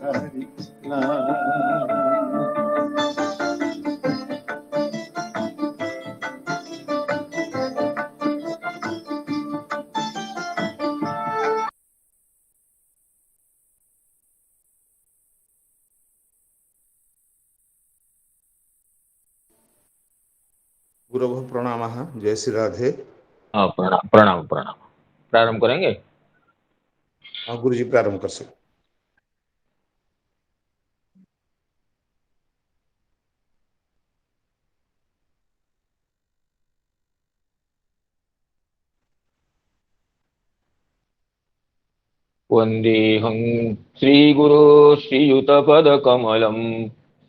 धारिला. गुरव प्रणाम. जय श्री राधे. हाँ, प्रणाम प्रणाम प्रणाम. प्रारंभ करेंगे. हाँ गुरु जी, प्रारंभ कर सकते. वन्देऽहं श्रीगुरो श्रीयुतपदकमलं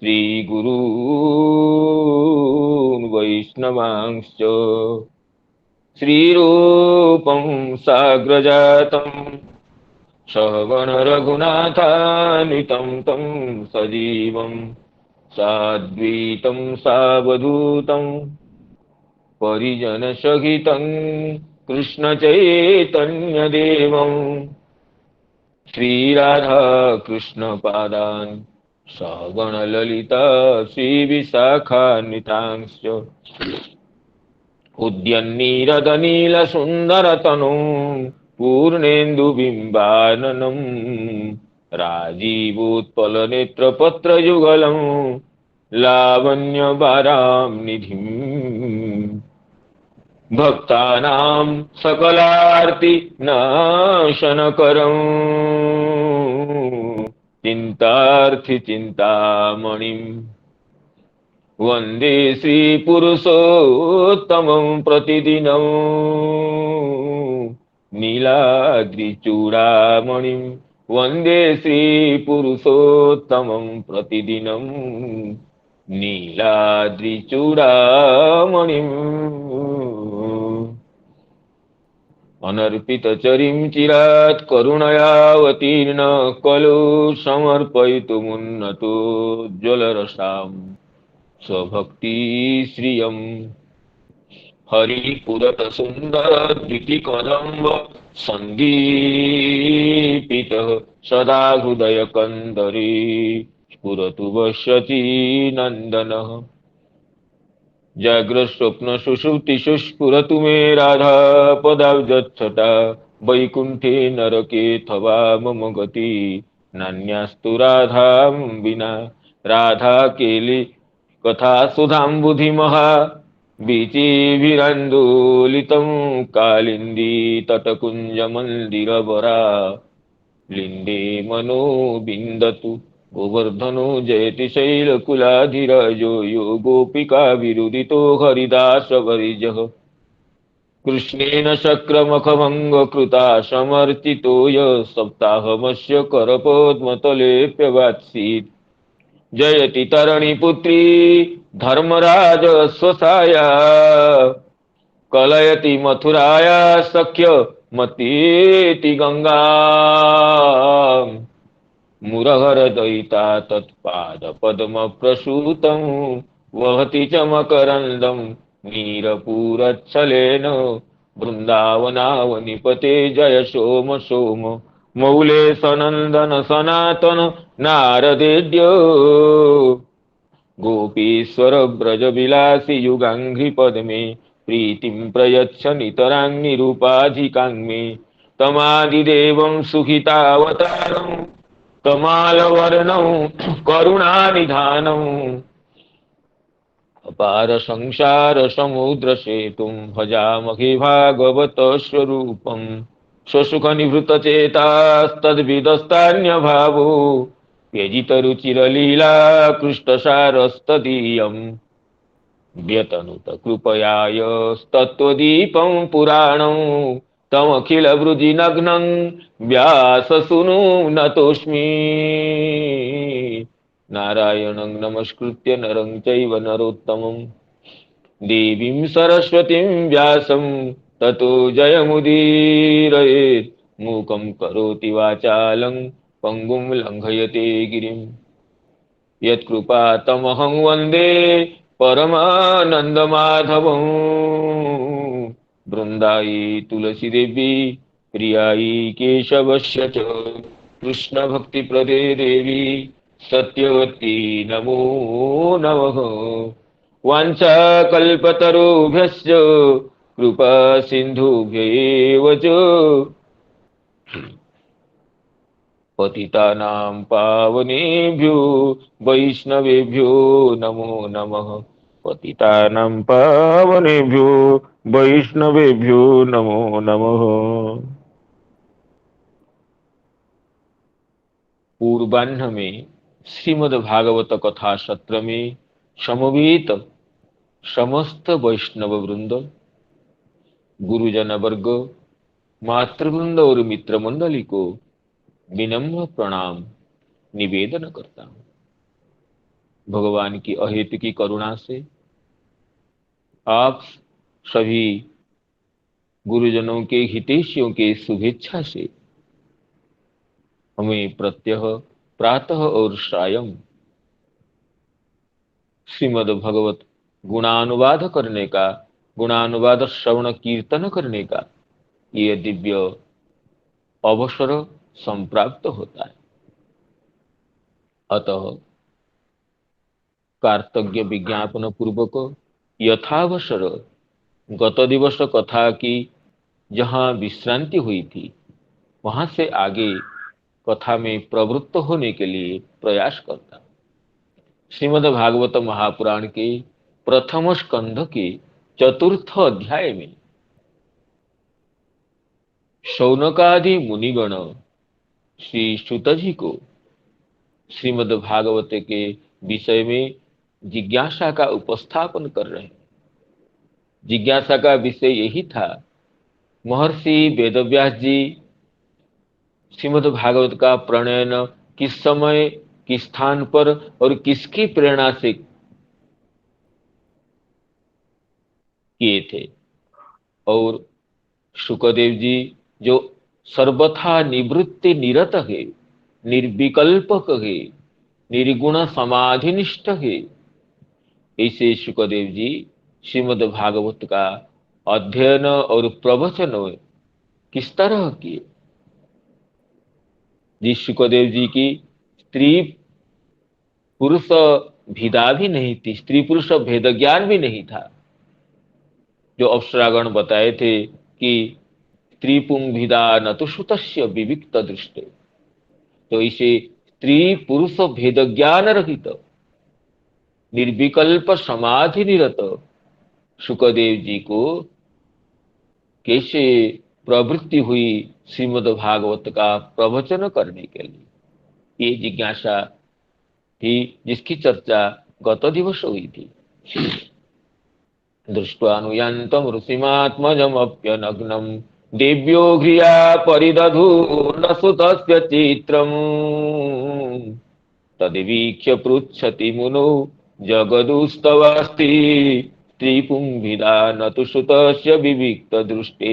श्रीगुरून् वैष्णवांश्च श्रीरूपं साग्रजातं सहगणरघुनाथान्वितं तं सजीवं साद्वैतं सावधूतं परिजनसहितं कृष्णचैतन्यदेवं श्रीराधा कृष्णपादान् सहगणललिता श्रीविशाखान्वितांश्च उद्यन्नीरदनीलसुन्दरतनुं पूर्णेन्दुबिम्बाननं राजीवोत्पलनेत्रपत्रयुगलं लावण्यवारांनिधिम् भक्तानां सकलार्तिनाशनकरं चिन्तार्थिचिन्तामणिं वन्दे श्रीपुरुषोत्तमं प्रतिदिनं नीलाद्रिचूडामणिं वन्दे श्रीपुरुषोत्तमं प्रतिदिनं नीलाद्रिचूडामणिम् अनर्पितचरिं चिरात् करुणयावतीर्ण खलु समर्पयितुमुन्नतोज्ज्वलरसां स्वभक्तिश्रियम् हरिपुरतसुन्दरद्युतिकदम्ब सन्दीपितः सदा हृदयकन्दरे स्फुरतु वश्यति नन्दनः जाग्रत्स्वप्नसुषुप्तिषु स्फुरतु मे राधा पदाब्जच्छटा वैकुण्ठे नरकेऽथवा मम गति नान्यास्तु राधां विना राधा केलि कथा सुधाम्बुधिमहा बीचिभिरन्दोलितं कालिन्दी तटकुञ्जमन्दिरवरा लिन्दे मनो बिन्दतु गोवर्धनो जयति शैलकुलाधिराजो यो गोपिका विरुदितो हरिदासवर्यः कृष्णेन शक्रमखभङ्गकृता समर्चितो यः सप्ताहमस्य करपद्मतलेऽप्यवात्सीत् जयति तरणिपुत्री धर्मराजस्वसाया कलयति मथुराया सख्यमतीति गंगा मुरहरदयिता तत्पादपद्मप्रसूतं वहति च मकरन्दं नीरपूरच्छलेन वृन्दावनावनिपते जय सोम सोम मौले सनन्दन सनातन नारदेड्यो गोपीश्वर ब्रजविलासि युगाङ्घ्रिपद्मे प्रीतिं प्रयच्छ नितरां निरुपाधिकां मे तमादिदेवं सुखितावतारं कमालवर्णं करुणानिधानम् अपार संसार समुद्र सेतुं भजामहे भागवत स्वरूपं स्वसुख निवृत चेतास्तद्विदस्तान्यभावो व्यजितरुचिरलीला कृष्णसारस्तदीयम् व्यतनुत कृपयायस्तत्त्वदीपं पुराणं तमखिलवृजिनग्नं व्याससूनुं नतोऽस्मि नारायणं नमस्कृत्य नरं चैव नरोत्तमं देवीं सरस्वतीं व्यासं ततो जयमुदीरयेत् मूकं करोति वाचालं पङ्गुं लङ्घयते गिरिं यत्कृपातमहं वन्दे परमानन्दमाधवं बृन्दायै तुलसीदेवी प्रियायै केशवस्य च कृष्ण भक्ति प्रदे देवी सत्यवती नमो नमः। वाञ्छा कल्पतरुभ्यश्च कृपा सिन्धुभ्यैव च पतितानां पावनेभ्यो वैष्णवेभ्यो नमो नमः। पतितानां पावनेभ्यो वैष्णवेभ्यो नमो नमः। पूर्वाह्न में श्रीमद् भागवत कथा सत्र में समवेत समस्त वैष्णव वृंद, गुरुजन वर्ग, मातृवृंद और मित्र मंडली को विनम्र प्रणाम निवेदन करता हूँ। भगवान की अहेतु की करुणा से आप सभी गुरुजनों के हितैषियों के शुभेच्छा से हमें प्रत्यह प्रातः और सायं श्रीमद् भगवत गुणानुवाद करने का, गुणानुवाद श्रवण कीर्तन करने का ये दिव्य अवसर संप्राप्त होता है। अतः कार्तज्ञ विज्ञापन पूर्वक यथावसर गत दिवस कथा की जहाँ विश्रांति हुई थी वहां से आगे कथा में प्रवृत्त होने के लिए प्रयास करता। श्रीमद् भागवत महापुराण के प्रथम स्कंध के चतुर्थ अध्याय में शौनकादि मुनिगण श्री सुत जी को श्रीमद् भागवत के विषय में जिज्ञासा का उपस्थापन कर रहे हैं। जिज्ञासा का विषय यही था, महर्षि वेदव्यास जी श्रीमद् भागवत का प्रणयन किस समय, किस स्थान पर और किसकी प्रेरणा से किए थे, और शुकदेव जी जो सर्वथा निवृत्ति निरत है, निर्विकल्पक है, निर्गुण समाधिनिष्ठ है, ऐसे शुकदेव जी श्रीमद् भागवत का अध्ययन और प्रवचन किस तरह किए। जिस शुकदेव जी की स्त्री पुरुष भेदा भी नहीं थी, स्त्री पुरुष भेद ज्ञान भी नहीं था, जो अप्सरागण बताए थे कि स्त्री पुंभिदा न तो सुतस्य विविक्त दृष्टि, तो इसे स्त्री पुरुष भेद ज्ञान रहित निर्विकल्प समाधि निरत शुकदेव जी को कैसे प्रवृत्ति हुई श्रीमद् भागवत का प्रवचन करने के लिए, ये जिज्ञासा थी जिसकी चर्चा गत दिवस हुई थी। दृष्ट्वानुयान्तं ऋषिमात्मजमप्यनग्नं देव्यो घ्रिया परिदधूर्न सुतस्य चित्रम् तद्वीक्ष्य पृच्छति मुनो जगदुस्तवास्ति स्त्रीपुंभिदा न तु सुतस्य विविक्त दृष्टे,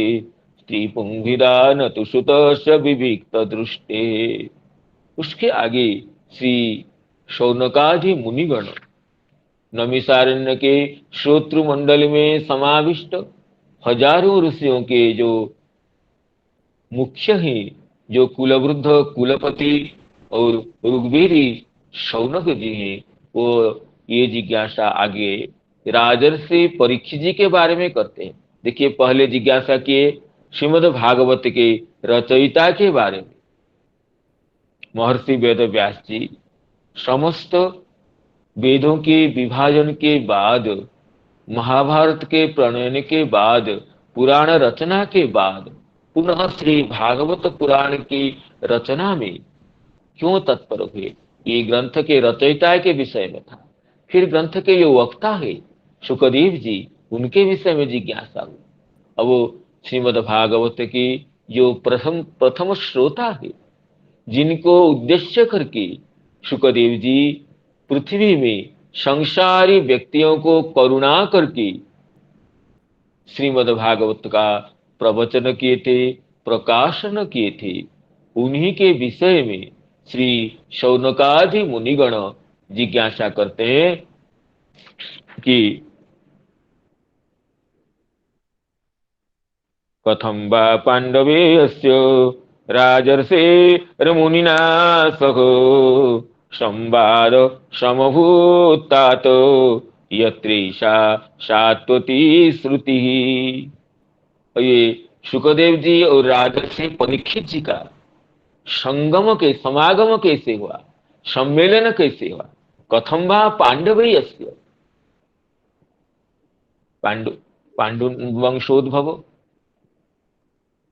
स्त्रीपुंभिदा न तु सुतस्य विविक्त दृष्टे। उसके आगे श्री शौनकादि मुनिगण नमिसारण्य के श्रोतृ मंडल में समाविष्ट हजारों ऋषियों के जो मुख्य हैं, जो कुलवृद्ध कुलपति और ऋग्वेदी शौनक जी हैं, वो ये जिज्ञासा आगे राजर्षि परीक्षित जी के बारे में करते हैं। देखिए, पहले जिज्ञासा किए श्रीमद् भागवत के रचयिता के बारे में। महर्षि वेद व्यास जी समस्त वेदों के विभाजन के बाद, महाभारत के प्रणयन के बाद, पुराण रचना के बाद पुनः श्री भागवत पुराण की रचना में क्यों तत्पर हुए, ये ग्रंथ के रचयिता के विषय में था। फिर ग्रंथ के जो वक्ता है शुकदेव जी, उनके विषय में जिज्ञासा हुई। अब वो श्रीमद् भागवत की जो प्रथम प्रथम श्रोता है, जिनको उद्देश्य करके शुकदेव जी पृथ्वी में संसारी व्यक्तियों को करुणा करके श्रीमद् भागवत का प्रवचन किए थे, प्रकाशन किए थे, उन्हीं के विषय में श्री शौनकादि मुनिगण जिज्ञासा करते हैं कि कथं वा पांडवे अस्य राजर्षे मुनिना सह संवाद समभूतात यत्रेषा सात्वती श्रुति। और ये सुखदेव जी और राजर्षि परीक्षित जी का संगम के समागम कैसे हुआ, सम्मेलन कैसे हुआ। कथम वा पांडवस्य पांडु पांडु वंशोद्भव,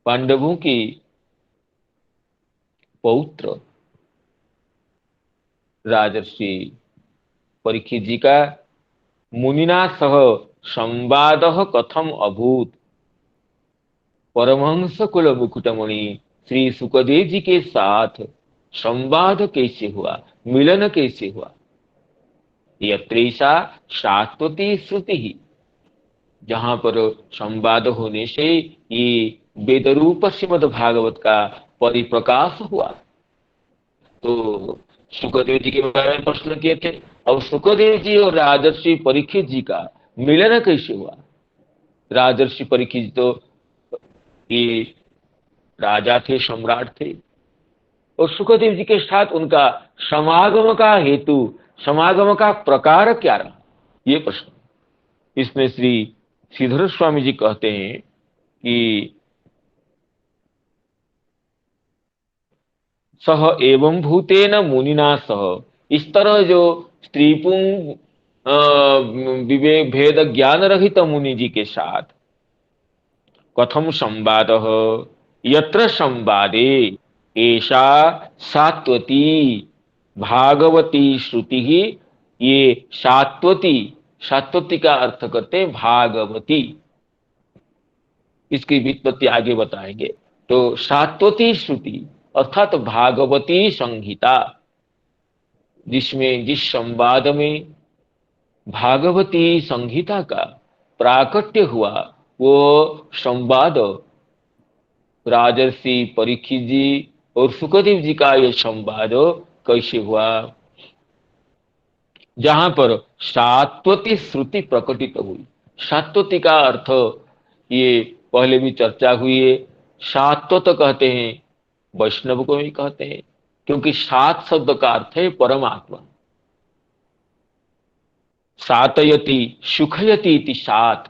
पांडवों की पौत्र राजर्षि परीक्षित जी का मुनिना सह संवाद कथम अभूत। परमहंस कुल मुकुटमणि श्री सुखदेव जी के साथ संवाद कैसे हुआ, मिलन कैसे हुआ। यत्रेषा शाश्वती श्रुति ही, जहां पर संवाद होने से ये वेद रूप श्रीमद् भागवत का परिप्रकाश हुआ। तो सुखदेव जी के बारे में प्रश्न किए थे, और सुखदेव जी और राजर्षि परीक्षित जी का मिलन कैसे हुआ। राजर्षि परीक्षित तो ये राजा थे, सम्राट थे, और सुखदेव जी के साथ उनका समागम का हेतु, समागम का प्रकार क्या रहा, ये प्रश्न। इसमें श्री श्रीधर स्वामी जी कहते हैं कि सह एवं भूतेन मुनिना सह, इस तरह जो स्त्री पुंग विवेक भेद ज्ञान रहित मुनि जी के साथ कथम संवाद, यत्र संवादे ऐसा सात्वती भागवती श्रुति ही। ये सात्वती, सात्वती का अर्थ करते हैं भागवती, इसकी व्युत्पत्ति आगे बताएंगे। तो सात्वती श्रुति अर्थात भागवती संहिता, जिसमें, जिस संवाद में भागवती संहिता का प्राकट्य हुआ, वो संवाद राजर्षि परीक्षित जी और सुखदेव जी का यह संवाद कैसे हुआ, जहां पर सात्वती श्रुति प्रकटित हुई। सात्वती का अर्थ ये पहले भी चर्चा हुई है। सात्वत कहते हैं, वैष्णव को भी कहते हैं, क्योंकि सात शब्द का अर्थ है परमात्मा। सातयति सुखयति इति सात,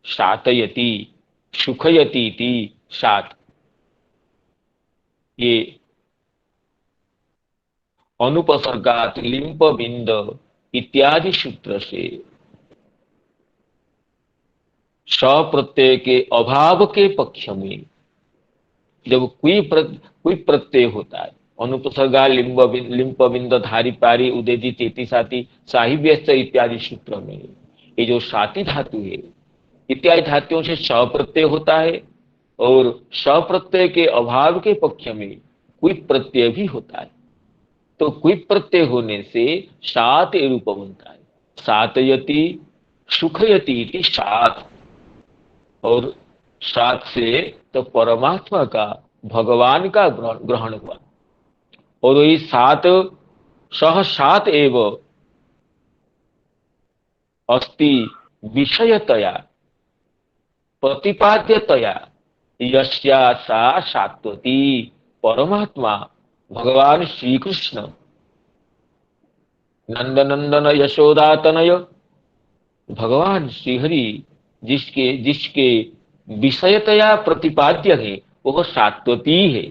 सातयति सुखयति इति सात, ये अनुपसर्गात लिंप बिंद इत्यादि सूत्र से सप्रत्यय के अभाव के पक्ष में जब कोई प्रत्यय होता है, अनुपसर्गा लिंप बिंद धारी पारी उदेदी चेती साती साहिव्यस्त इत्यादि सूत्र में ये जो साती धातु है, इत्यादि धातुओं से सप्रत्यय होता है, और सप्रत्यय के अभाव के पक्ष में कोई प्रत्यय भी होता है। तो कोई प्रत्यय होने से सात रूप बनता है। सातयति सुखयति इति सात, और सात से तो परमात्मा का, भगवान का ग्रहण हुआ। और वही सात सह सात एव अस्ति विषयतया प्रतिपाद्यतया यस्या सा सात्वती, परमात्मा भगवान श्री कृष्ण नंदनंदन यशोदातनय भगवान श्रीहरि, जिसके जिसके विषयतया प्रतिपाद्य है वह सात्वती है।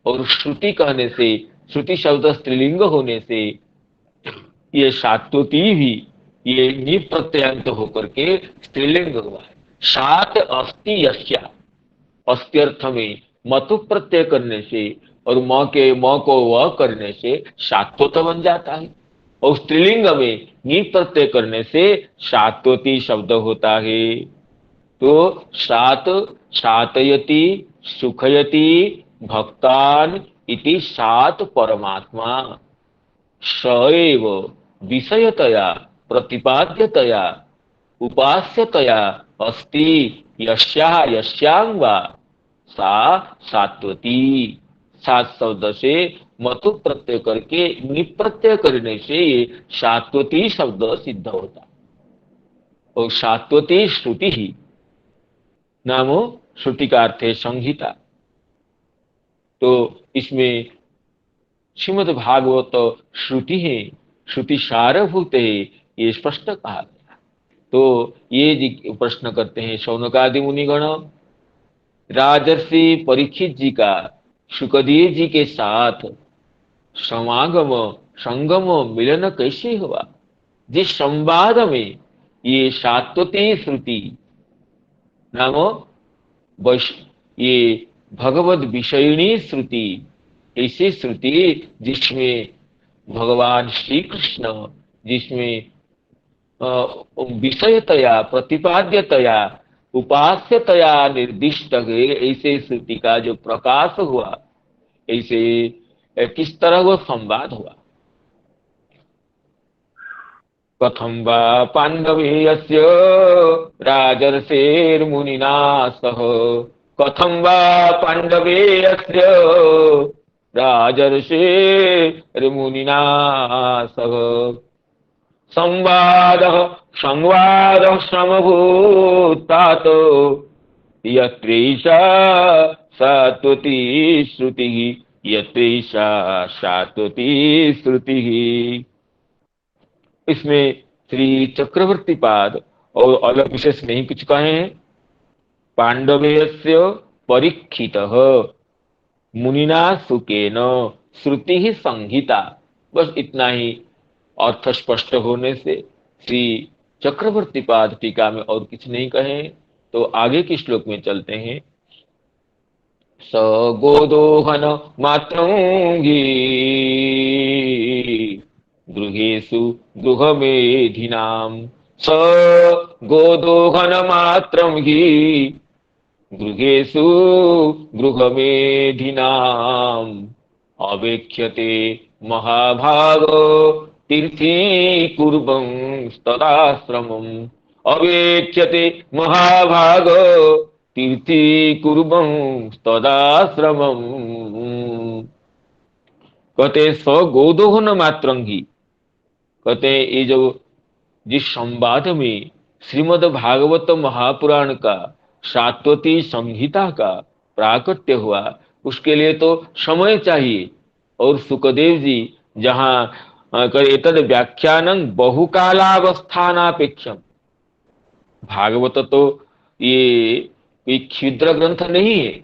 और श्रुति कहने से, श्रुति शब्द स्त्रीलिंग होने से ये सात्वती भी ये निप्रत्यंत होकर के स्त्रीलिंग हुआ है। सात अस्ति यस्या, अस्ति अर्थ में मतु प्रत्यय करने से और म को व करने से सात्वत बन जाता है, और स्त्रीलिंग में नी प्रत्यय करने से सात्वती शब्द होता है। तो सात सातयति सुखयति भक्तान इति सात परमात्मा सएव विषयतया प्रतिपाद्यतया उपास्यतया अस्ति यस्याः यस्यां वा सा सात्वती। सात शब्द से मतु प्रत्यय करके निप्रत्यय करने से ये सात्वती शब्द सिद्ध होता। और सात्वती श्रुति ही नामो, श्रुति का अर्थ है संहिता। तो इसमें श्रीमद् भागवत श्रुति है, श्रुति सारभूत है, ये स्पष्ट कहा गया। तो ये प्रश्न करते हैं शौनकादि मुनिगण, राजर्षि परीक्षित जी का शुकदेव जी के साथ समागम, संगम, मिलन कैसे हुआ? जिस संवाद में ये सात्वती श्रुति नाम वैश ये भगवद विषयिणी श्रुति, ऐसी श्रुति जिसमें भगवान श्री कृष्ण, जिसमें विषयतया, प्रतिपाद्यतया, उपास्यतया निर्दिष्ट है, ऐसे श्रुति का जो प्रकाश हुआ, ऐसे किस तरह वो संवाद हुआ? कथं वा पाण्डवेयस्य राजर्षेर्मुनिना सह, कथं वा पाण्डवेयस्य राजर्षेर्मुनिना सह संवादः संवादः समभूतात यत्रैषा सात्वती श्रुतिः, यत्रैषा सात्वती श्रुतिः। इसमें श्री चक्रवर्ती पाद और अलग विशेष नहीं कुछ कहे हैं। पांडवेयस्य परीक्षितः मुनिना सुकेन श्रुति ही संहिता, बस इतना ही अर्थ स्पष्ट होने से श्री चक्रवर्ती पाद टीका में और कुछ नहीं कहे। तो आगे के श्लोक में चलते हैं। स गोदोहन मातृंगी गृहेषु गृहमेधिनां, स गोदोहन मात्रं हि गृहेषु गृहमेधिनाम्, अवेक्ष्यते महाभागो तीर्थीकुर्वंस्तदाश्रमम्, अवेक्ष्यते महाभागो तीर्थीकुर्वंस्तदाश्रमम्। कहते स गोदोहन मात्रंगी, कहते ये जो जिस संवाद में श्रीमद् भागवत महापुराण का सात्वती संहिता का प्राकट्य हुआ, उसके लिए तो समय चाहिए। और सुखदेव जी जहां एतद व्याख्यानं बहुकालावस्थानापेक्षम, भागवत तो ये कोई क्षुद्र ग्रंथ नहीं है,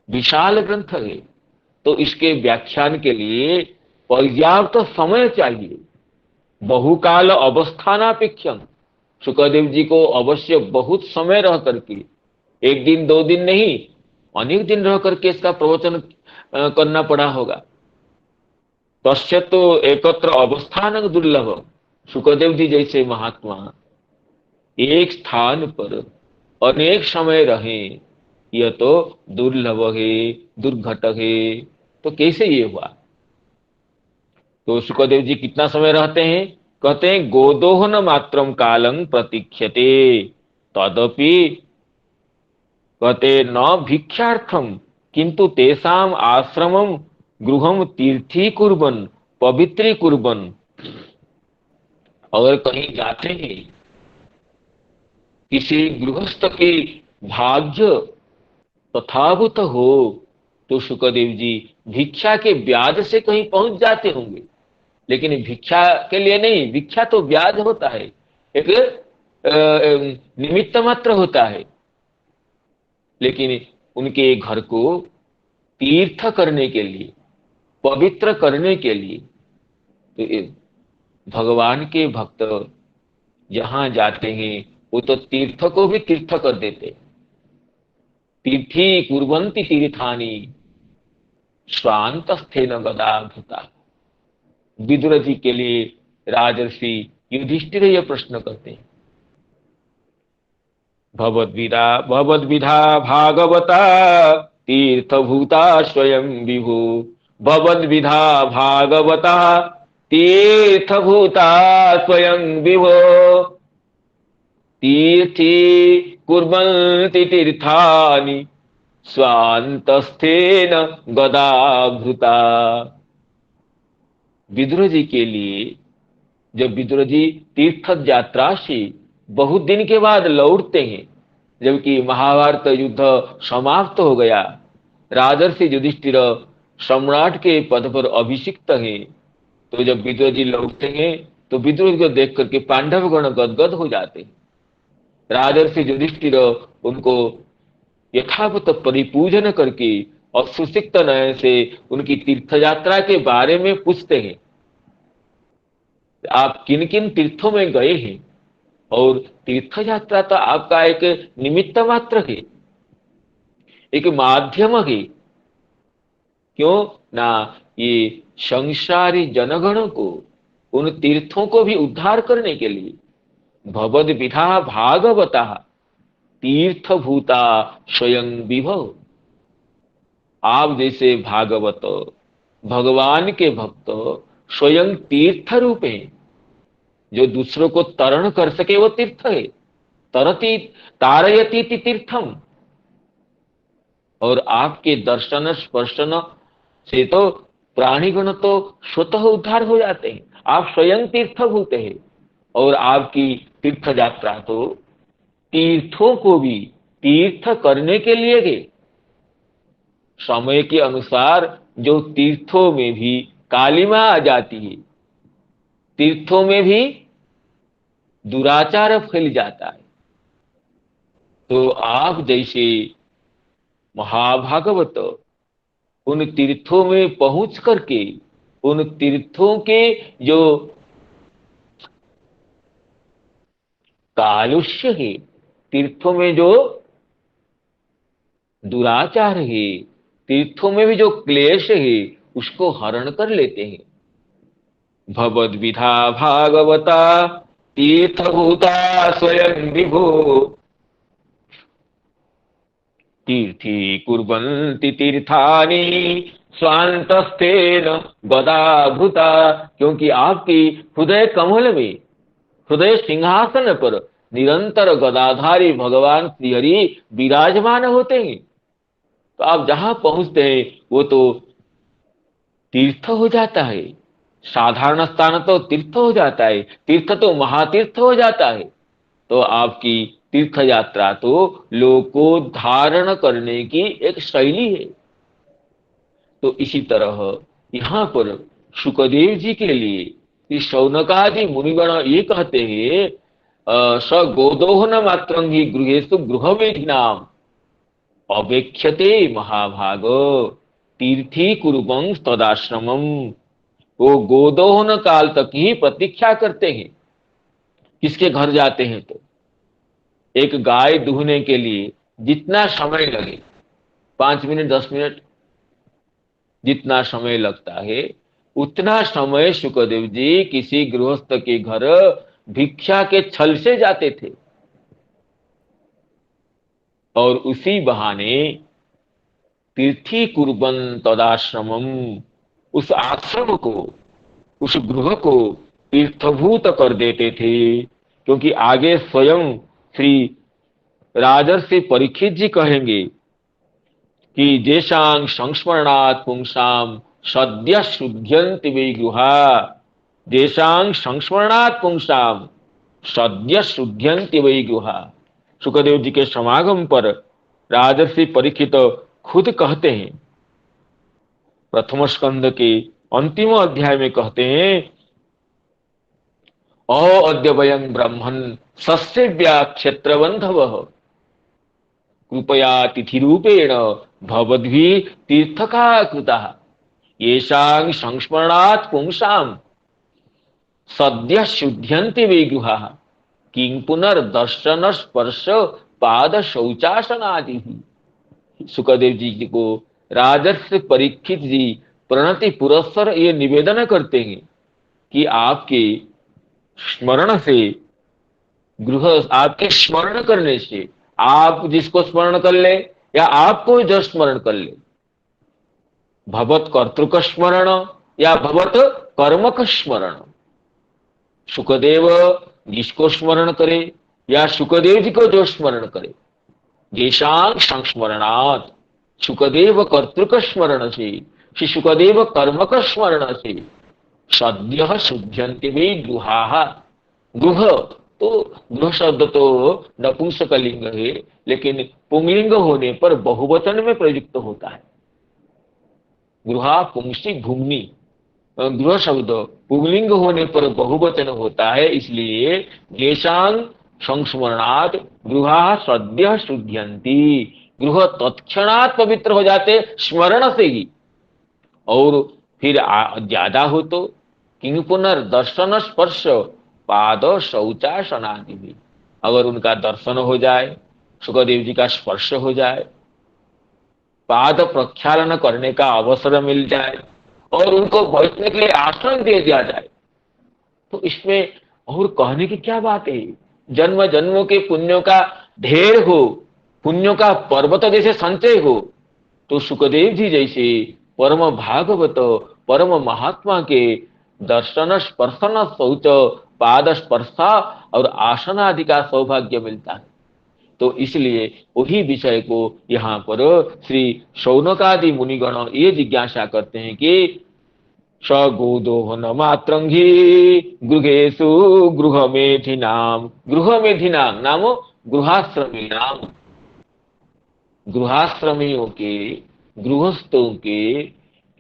विशाल ग्रंथ है, तो इसके व्याख्यान के लिए पर्याप्त समय चाहिए। बहुकाल अवस्थानापेक्षम, सुखदेव जी को अवश्य बहुत समय रह करके, एक दिन दो दिन नहीं, अनेक दिन रह करके इसका प्रवचन करना पड़ा होगा। तस्य तो एकत्र अवस्थान दुर्लभ, सुखदेव जी जैसे महात्मा एक स्थान पर अनेक समय रहे, यह तो दुर्लभ है, दुर्घट है। तो कैसे ये हुआ? तो सुखदेव जी कितना समय रहते हैं? कहते हैं गोदोहन मात्रम कालं प्रतीक्षते, तदपि कहते न भिक्षार्थम किंतु तेषाम आश्रमम गृहम तीर्थी कुर्बन पवित्री कुर्बन। अगर कहीं जाते हैं, किसी गृहस्थ के भाग्य तथाभूत हो, तो सुखदेव जी भिक्षा के ब्याज से कहीं पहुंच जाते होंगे, लेकिन भिक्षा के लिए नहीं। भिक्षा तो ब्याज होता है, एक निमित्त मात्र होता है, लेकिन उनके घर को तीर्थ करने के लिए, पवित्र करने के लिए, तो भगवान के भक्त जहां जाते हैं वो तो तीर्थ को भी तीर्थ कर देते। तीर्थी कुर्वन्ति तीर्थानि स्वांतस्थेन गदाभूता। विदुर जी के लिए राजर्षि युधिष्ठिर यह प्रश्न करते हैं, भगवद्विधा भागवता तीर्थभूता स्वयं विभु, भगवद्विधा भागवता तीर्थभूता स्वयं विभो, तीर्थी कुर्वन्ति तीर्थानि स्वांतस्थेन गदाभूता। विदुर जी के लिए जब विदुर जी तीर्थ यात्रा से बहुत दिन के बाद लौटते हैं, जबकि महाभारत युद्ध समाप्त हो गया, राजर्षि युधिष्ठिर सम्राट के पद पर अभिषिक्त हैं, तो जब विदुर जी लौटते हैं तो विदुर जी को देख करके पांडव गण गदगद हो जाते हैं। राजर्षि युधिष्ठिर उनको यथावत परिपूजन करके और सुसिक्त नयन से उनकी तीर्थ यात्रा के बारे में पूछते हैं। आप किन किन तीर्थों में गए हैं? और तीर्थ यात्रा तो आपका एक निमित्त मात्र है, एक माध्यम है। क्यों ना, ये संसारी जनगणों को, उन तीर्थों को भी उद्धार करने के लिए भगवद विधा भागवता तीर्थ भूता स्वयं विभव। आप जैसे भागवत भगवान के भक्त स्वयं तीर्थ रूप हैं। जो दूसरों को तरण कर सके वो तीर्थ है। तरती तारयती तीर्थम। और आपके दर्शन स्पर्शन से तो प्राणीगण तो स्वतः उद्धार हो जाते हैं। आप स्वयं तीर्थभूत हैं। और आपकी तीर्थ यात्रा तो तीर्थों को भी तीर्थ करने के लिए गए। समय के अनुसार जो तीर्थों में भी कालिमा आ जाती है, तीर्थों में भी दुराचार फैल जाता है। तो आप जैसे महाभागवत उन तीर्थों में पहुंच करके उन तीर्थों के जो कालुष्य है, तीर्थों में जो दुराचार है, तीर्थों में भी जो क्लेश है, उसको हरण कर लेते हैं। भगवद विधा भागवता तीर्थभूता स्वयं विभो तीर्थी कुर्वन्ति तीर्थानि स्वांतस्थेन गदाभूता। क्योंकि आपकी हृदय कमल में, हृदय सिंहासन पर निरंतर गदाधारी भगवान श्रीहरि विराजमान होते हैं। तो आप जहां पहुंचते हैं वो तो तीर्थ हो जाता है। साधारण स्थान तो तीर्थ हो जाता है, तीर्थ तो महातीर्थ हो जाता है। तो आपकी तीर्थ यात्रा तो लोगों को धारण करने की एक शैली है। तो इसी तरह यहां पर शुकदेव जी के लिए इस शौनकादि मुनिगण ये कहते हैं, स गोदोहन मात्रं हि गृहेषु गृहमेधिनाम अवेक्ष्यते महाभाग तीर्थी कुरुवं तदाश्रमम। वो गोदोहन काल तक ही प्रतीक्षा करते हैं। किसके घर जाते हैं तो एक गाय दूहने के लिए जितना समय लगे, 5 मिनट 10 मिनट जितना समय लगता है, उतना समय शुकदेव जी किसी गृहस्थ के घर भिक्षा के छल से जाते थे। और उसी बहाने तीर्थी कुर्बन तदाश्रमम, उस आश्रम को, उस गृह को तीर्थभूत कर देते थे। क्योंकि आगे स्वयं श्री राजर्षि परीक्षित जी कहेंगे कि जेषां संस्मरणात् पुंसाम सद्य शुद्ध्यन्ति वै गृहा। जेषां संस्मरणात् पुंसाम सद्य शुद्ध्यन्ति वै गृहा। सुखदेव जी के समागम पर राजर्षि परीक्षित खुद कहते हैं, प्रथम स्कंद के अंतिम अध्याय में कहते हैं, अद्य वयं ब्रह्मन् सस्यव्या क्षेत्रबंधवः कृपया तिथि रूपेण भवद्भिः तीर्थका कृतः येषां संस्मरणात् पुंसां सद्यः शुद्ध्यन्ति वै गृहाः किं पुनर्दर्शन स्पर्श पाद शौचासनादि। सुखदेव जी को राजर्षि परीक्षित जी प्रणति पुरस्सर ये निवेदन करते हैं कि आपके स्मरण से, गृह आपके स्मरण करने से, आप जिसको स्मरण कर ले या आपको जो स्मरण कर ले, भगवत कर्तृक स्मरण या भगवत कर्मक स्मरण, सुखदेव जिसको स्मरण करे या सुखदेव जी को जो स्मरण करे, जेषां संस्मरणात्, सुखदेव कर्तृक स्मरण से, श्री सुखदेव कर्मक स्मरण से सद्य शुद्ध्यन्ति वै गृहाः। गृह तो, गृह शब्द तो नपुंसकलिंग है, लेकिन पुंगलिंग होने पर बहुवचन में प्रयुक्त होता है। गृहा पुंसी भूमि, गृह शब्द पुंलिंग होने पर बहुवचन होता है, इसलिए देशांग संस्मरणात् गृहा सद्य शुद्ध्यंती, गृह तत्क्षणात् पवित्र हो जाते स्मरण से ही। और फिर ज्यादा हो तो किंग पुनर्दर्शन स्पर्श पाद शौचासनादि भी, अगर उनका दर्शन हो जाए, सुखदेव जी का स्पर्श हो जाए, पाद प्रक्षालन करने का अवसर मिल जाए और उनको बैठने के लिए आसन दे दिया जाए, तो इसमें और कहने की क्या बात है। जन्म जन्मों के पुण्यों का ढेर हो, पुण्यों का पर्वत जैसे संचय हो, तो सुखदेव जी जैसे परम भागवत परम महात्मा के दर्शन स्पर्शन शौच पाद स्पर्शा और आसन आदि का सौभाग्य मिलता है। तो इसलिए वही विषय को यहाँ पर श्री शौनकादि मुनिगण ये जिज्ञासा करते हैं कि स गोदोहन मात्रंगी गृहेशु गृह मेधिनाम नामो गृहाश्रमी नाम, गृहाश्रमियों के, गृहस्थों के,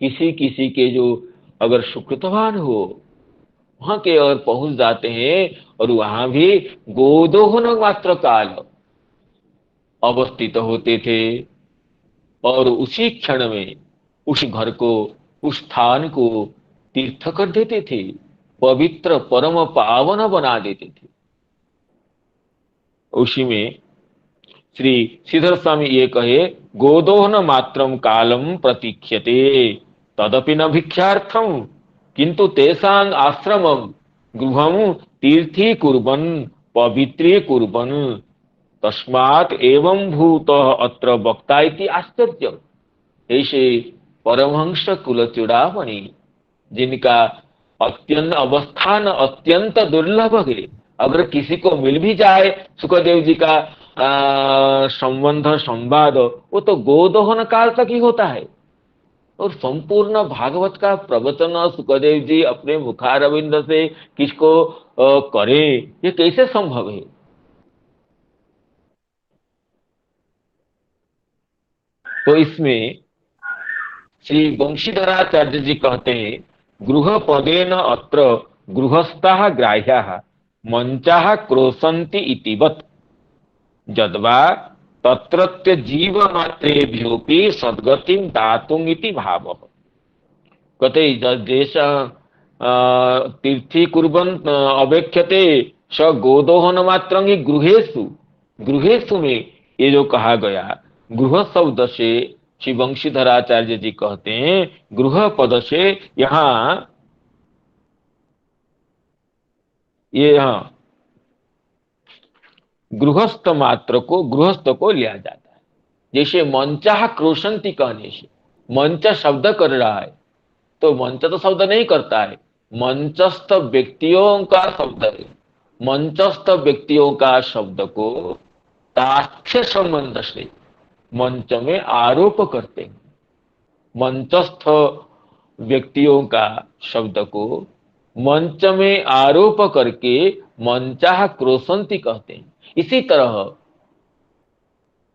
किसी किसी के जो अगर सुकृतवान हो वहां के और पहुंच जाते हैं और वहां भी गोदोहन मात्र काल अवस्थित होते थे और उसी क्षण में उस घर को, उस स्थान को तीर्थ कर देते थे, पवित्र परम पावन बना देते थे। उसी में श्री श्रीधर स्वामी ये कहे, गोदोहन मात्रम कालम प्रतीक्ष्यते तदपि न भिक्षार्थम किंतु तेषां आश्रमम गृहम तीर्थी कुर्बन पवित्री कुर्बन तस्मात् एवं भूत अत्र वक्ता इति आश्चर्य। ऐसे परमहंस कुल चूड़ामणि जिनका अत्यंत अवस्थान अत्यंत दुर्लभ है, अगर किसी को मिल भी जाए सुखदेव जी का संबंध संवाद, वो तो गोदोहन काल तक ही होता है। और संपूर्ण भागवत का प्रवचन सुखदेव जी अपने मुखारविंद से किसको करे, ये कैसे संभव है। तो इसमें श्री वंशीधराचार्य जी कहते हैं, गृह पदेन अत्र गृहस्थाः ग्राह्याः मंचाः क्रोशन्ति इतिवत् जद्वा तत्रत्य जीव मात्रेभ्योऽपि सद्गतिं दातुम् इति भावः। कहते देश तीर्थी कुर्बन अवेक्ष्यते स गोदोहन मात्रं हि गृहेषु, गृहेषु में ये जो कहा गया, गृह शब्द से श्री वंशीधराचार्य जी कहते हैं गृह पद से यहाँ ये यहाँ गृहस्थ मात्र को, गृहस्थ को लिया जाता है। जैसे मंचाह क्रोशंती कहने से मंच शब्द कर रहा है, तो मंच तो शब्द नहीं करता है, मंचस्थ व्यक्तियों का शब्द है। मंचस्थ व्यक्तियों का शब्द को तास्थ्य संबंध से मंच में आरोप करते हैं। मंचस्थ व्यक्तियों का शब्द को मंच में आरोप करके मंचाह क्रोशंती कहते हैं। इसी तरह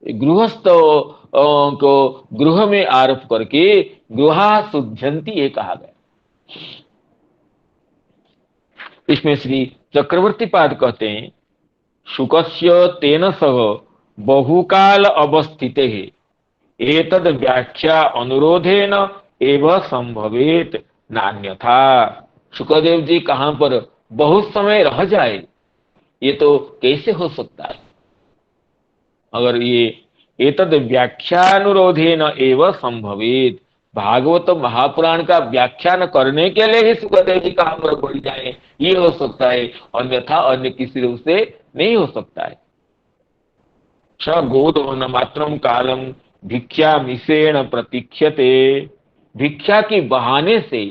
गृहस्थ को गृह में आरोप करके गृहा शुद्ध्यंती ये कहा गया। इसमें श्री चक्रवर्ती पाद कहते हैं, शुकस्य तेन सह बहुकाल अवस्थिते एतद व्याख्या अनुरोधेन एव संभवेत नान्यथा। शुकदेव जी कहां पर बहुत समय रह जाए, ये तो कैसे हो सकता है। अगर ये एतद व्याख्यानुरोधेन एव संभवेत, भागवत महापुराण का व्याख्यान करने के लिए ही सुखदेव जी कहां पर बोल जाए, ये हो सकता है, अन्यथा अन्य किसी रूप से नहीं हो सकता है। स गोदोहन मात्रम कालम भिक्षा मिषेण प्रतीक्षते, भिक्षा की बहाने से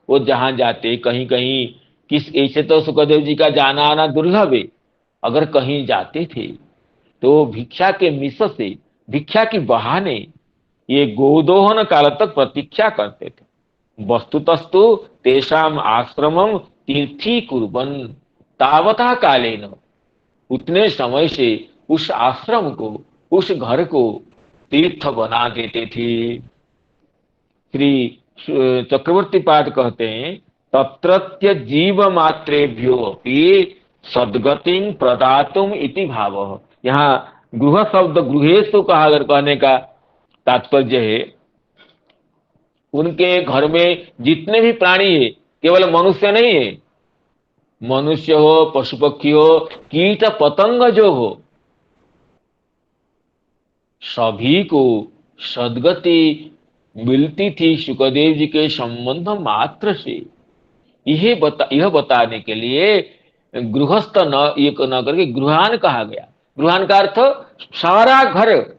वो जहां जाते, कहीं कहीं किस, ऐसे तो सुखदेव जी का जाना आना दुर्लभ है, अगर कहीं जाते थे तो भिक्षा के मिष से, भिक्षा की बहाने ये गोदोहन काल तक प्रतीक्षा करते थे। वस्तुतस्तु तेषाम आश्रमम तीर्थी कुर्बन तावता कालेन, उतने समय से उस आश्रम को, उस घर को तीर्थ बना देते थे। श्री चक्रवर्ती पाद कहते हैं, तत्रत्य जीव मात्रेभ्यो अपि सद्गतिं प्रदातुम इति भावः। यहाँ गृह शब्द गृहेशु कहा, अगर कहने का तात्पर्य है, उनके घर में जितने भी प्राणी है, केवल मनुष्य नहीं है, मनुष्य हो, पशु पक्षी हो, कीट पतंग जो हो, सभी को सद्गति मिलती थी सुखदेव जी के संबंध मात्र से। यह बताने के लिए गृहस्थ न ये न करके गृहान कहा गया। गृहान का अर्थ सारा घर,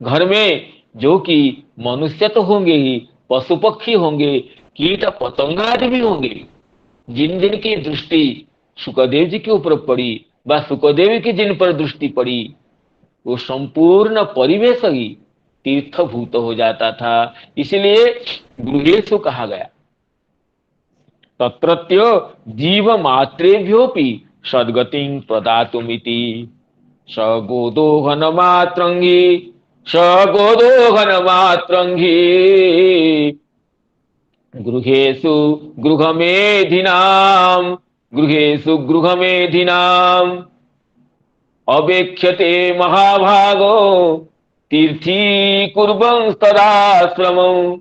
घर में जो कि मनुष्य तो होंगे ही, पशु पक्षी होंगे, कीट पतंग आदि भी होंगे, जिन जिन की दृष्टि सुखदेव जी के ऊपर पड़ी व सुखदेव की जिन पर दृष्टि पड़ी, वो संपूर्ण परिवेश ही तीर्थभूत हो जाता था। इसलिए गृहेषु कहा गया। तत्रत्य जीव मात्रेभ्योपि सद्गतिं प्रदातुमिति स गोदोहन मात्रंगी, स गोदोहन मात्रंगी गृहेषु गृहमेधिनाम, गृहेषु गृहमेधिनाम अवेक्ष्यते महाभागो तीर्थी कुर्वन् तदाश्रमम्,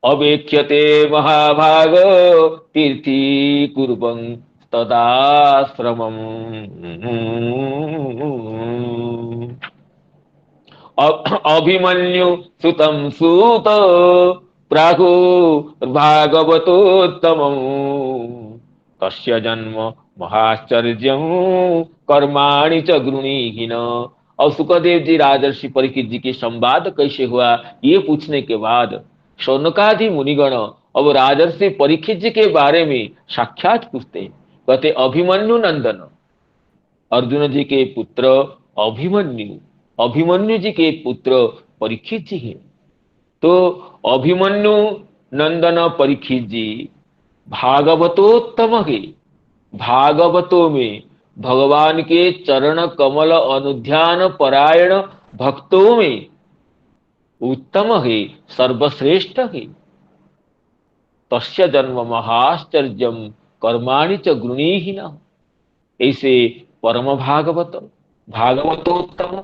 अवेक्ष्यते महाभागो तीर्थी कुर्वन् तदाश्रमम्। अभिमन्यु सुतं सूत प्राहुर्भागवतोत्तमम्, तस्य जन्म महाश्चर्यं कर्माणि च गृणीहीन। और सुखदेव जी राजर्षि परीक्षित जी के संवाद कैसे हुआ, ये पूछने के बाद शौनकादि मुनिगण अब राजर्षि परीक्षित जी के बारे में साक्षात पूछते हैं। कहते अभिमन्यु नंदन, अर्जुन जी के पुत्र अभिमन्यु, अभिमन्यु जी के पुत्र परीक्षित जी हैं। तो अभिमन्यु नंदन परीक्षित जी भागवतोत्तम है। भागवतों में भगवान के चरण कमल अनुध्यान परायण भक्तों में उत्तम है, सर्वश्रेष्ठ है। तस्य जन्म महाश्चर्यम कर्माणि च गृणीहीन। ऐसे परम भागवत, भागवतोत्तम,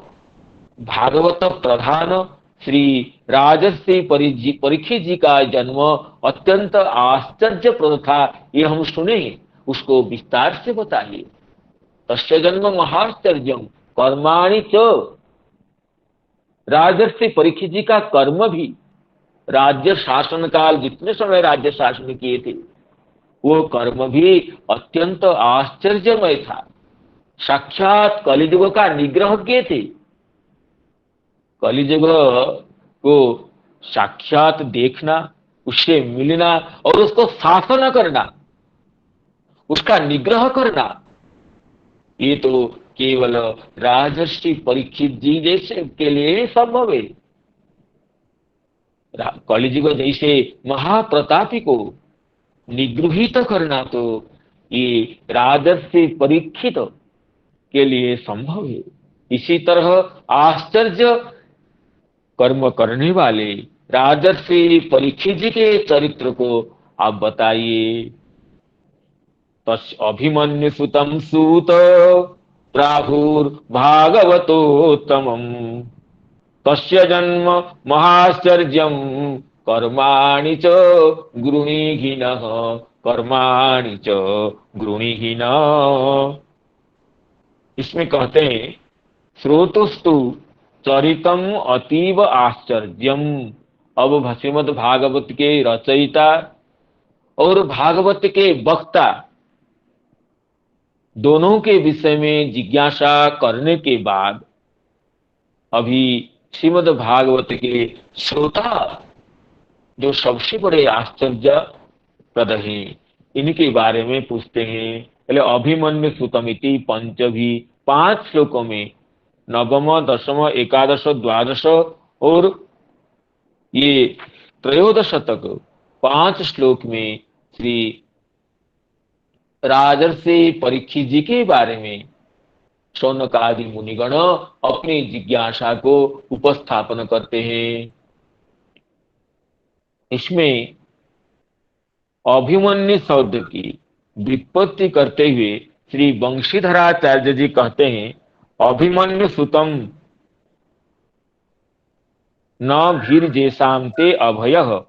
भागवत प्रधान श्री राजर्षि परीक्षित जी का जन्म अत्यंत आश्चर्यप्रद था, ये हम सुने, उसको विस्तार से बताइए। तस्य जन्म महाश्चर्यम कर्माणि च, राजर्षि परीक्षित जी का कर्म भी, राज्य शासन काल जितने समय राज्य शासन किए थे, वो कर्म भी अत्यंत आश्चर्यमय था। साक्षात कलियुग का निग्रह किए थे। कलियुग को साक्षात देखना, उससे मिलना और उसको शासन करना, उसका निग्रह करना, ये तो केवल राजर्षि परीक्षित जी जैसे के लिए ही संभव है। कलियुग जैसे महाप्रतापी को निगृहित करना तो ये राजर्षि परीक्षित के लिए संभव है। इसी तरह आश्चर्य कर्म करने वाले राजर्षि परीक्षित जी के चरित्र को आप बताइए। तस् अभिमन्यु सुतं सूत प्राहुर्भागवतोत्तमम्, तस्य जन्म महाश्चर्यं कर्माणि च गृणीहीनः, कर्माणि च गृणीहीनः। इसमें कहते हैं श्रोतुस्तु चरितम अतीव आश्चर्यम। अब श्रीमद् भागवत के रचयिता और भागवत के वक्ता दोनों के विषय में जिज्ञासा करने के बाद अभी श्रीमद् भागवत के श्रोता जो सबसे बड़े आश्चर्य प्रद हैं, इनके बारे में पूछते हैं। पहले अभिमन्यु सुतमिति पंचभी, 5 श्लोकों में नवम, दशम, एकादश, द्वादश और ये त्रयोदश तक 5 श्लोक में श्री राजर्षि परीक्षित जी के बारे में शौनक आदि मुनिगण अपनी जिज्ञासा को उपस्थापन करते हैं। इसमें अभिमन्यु शब्द की व्युत्पत्ति करते हुए श्री वंशीधराचार्य जी कहते हैं, अभिमन्यु सुतम न भीर जैसाम ते अभयः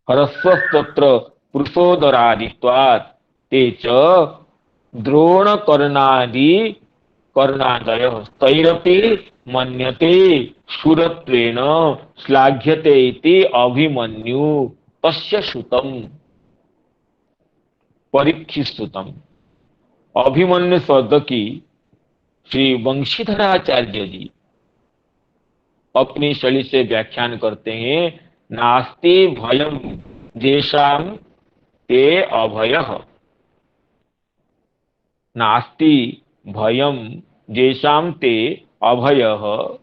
हरस्वस्तत्र पुरुषोदरादित्वात् ते च द्रोणकर्णादि कर्णादयः तैरपि मन्यते शूरत्वेन श्लाघ्यते इति अभिमन्यु तस्य सुतम परीक्षित सुतम। अभिमन्यु शब्द की श्री वंशीधराचार्य जी अपनी शैली से व्याख्यान करते हैं, नास्ति भयम जेषाम ते अभयः, नास्ति भयम जेषाम ते अभयः।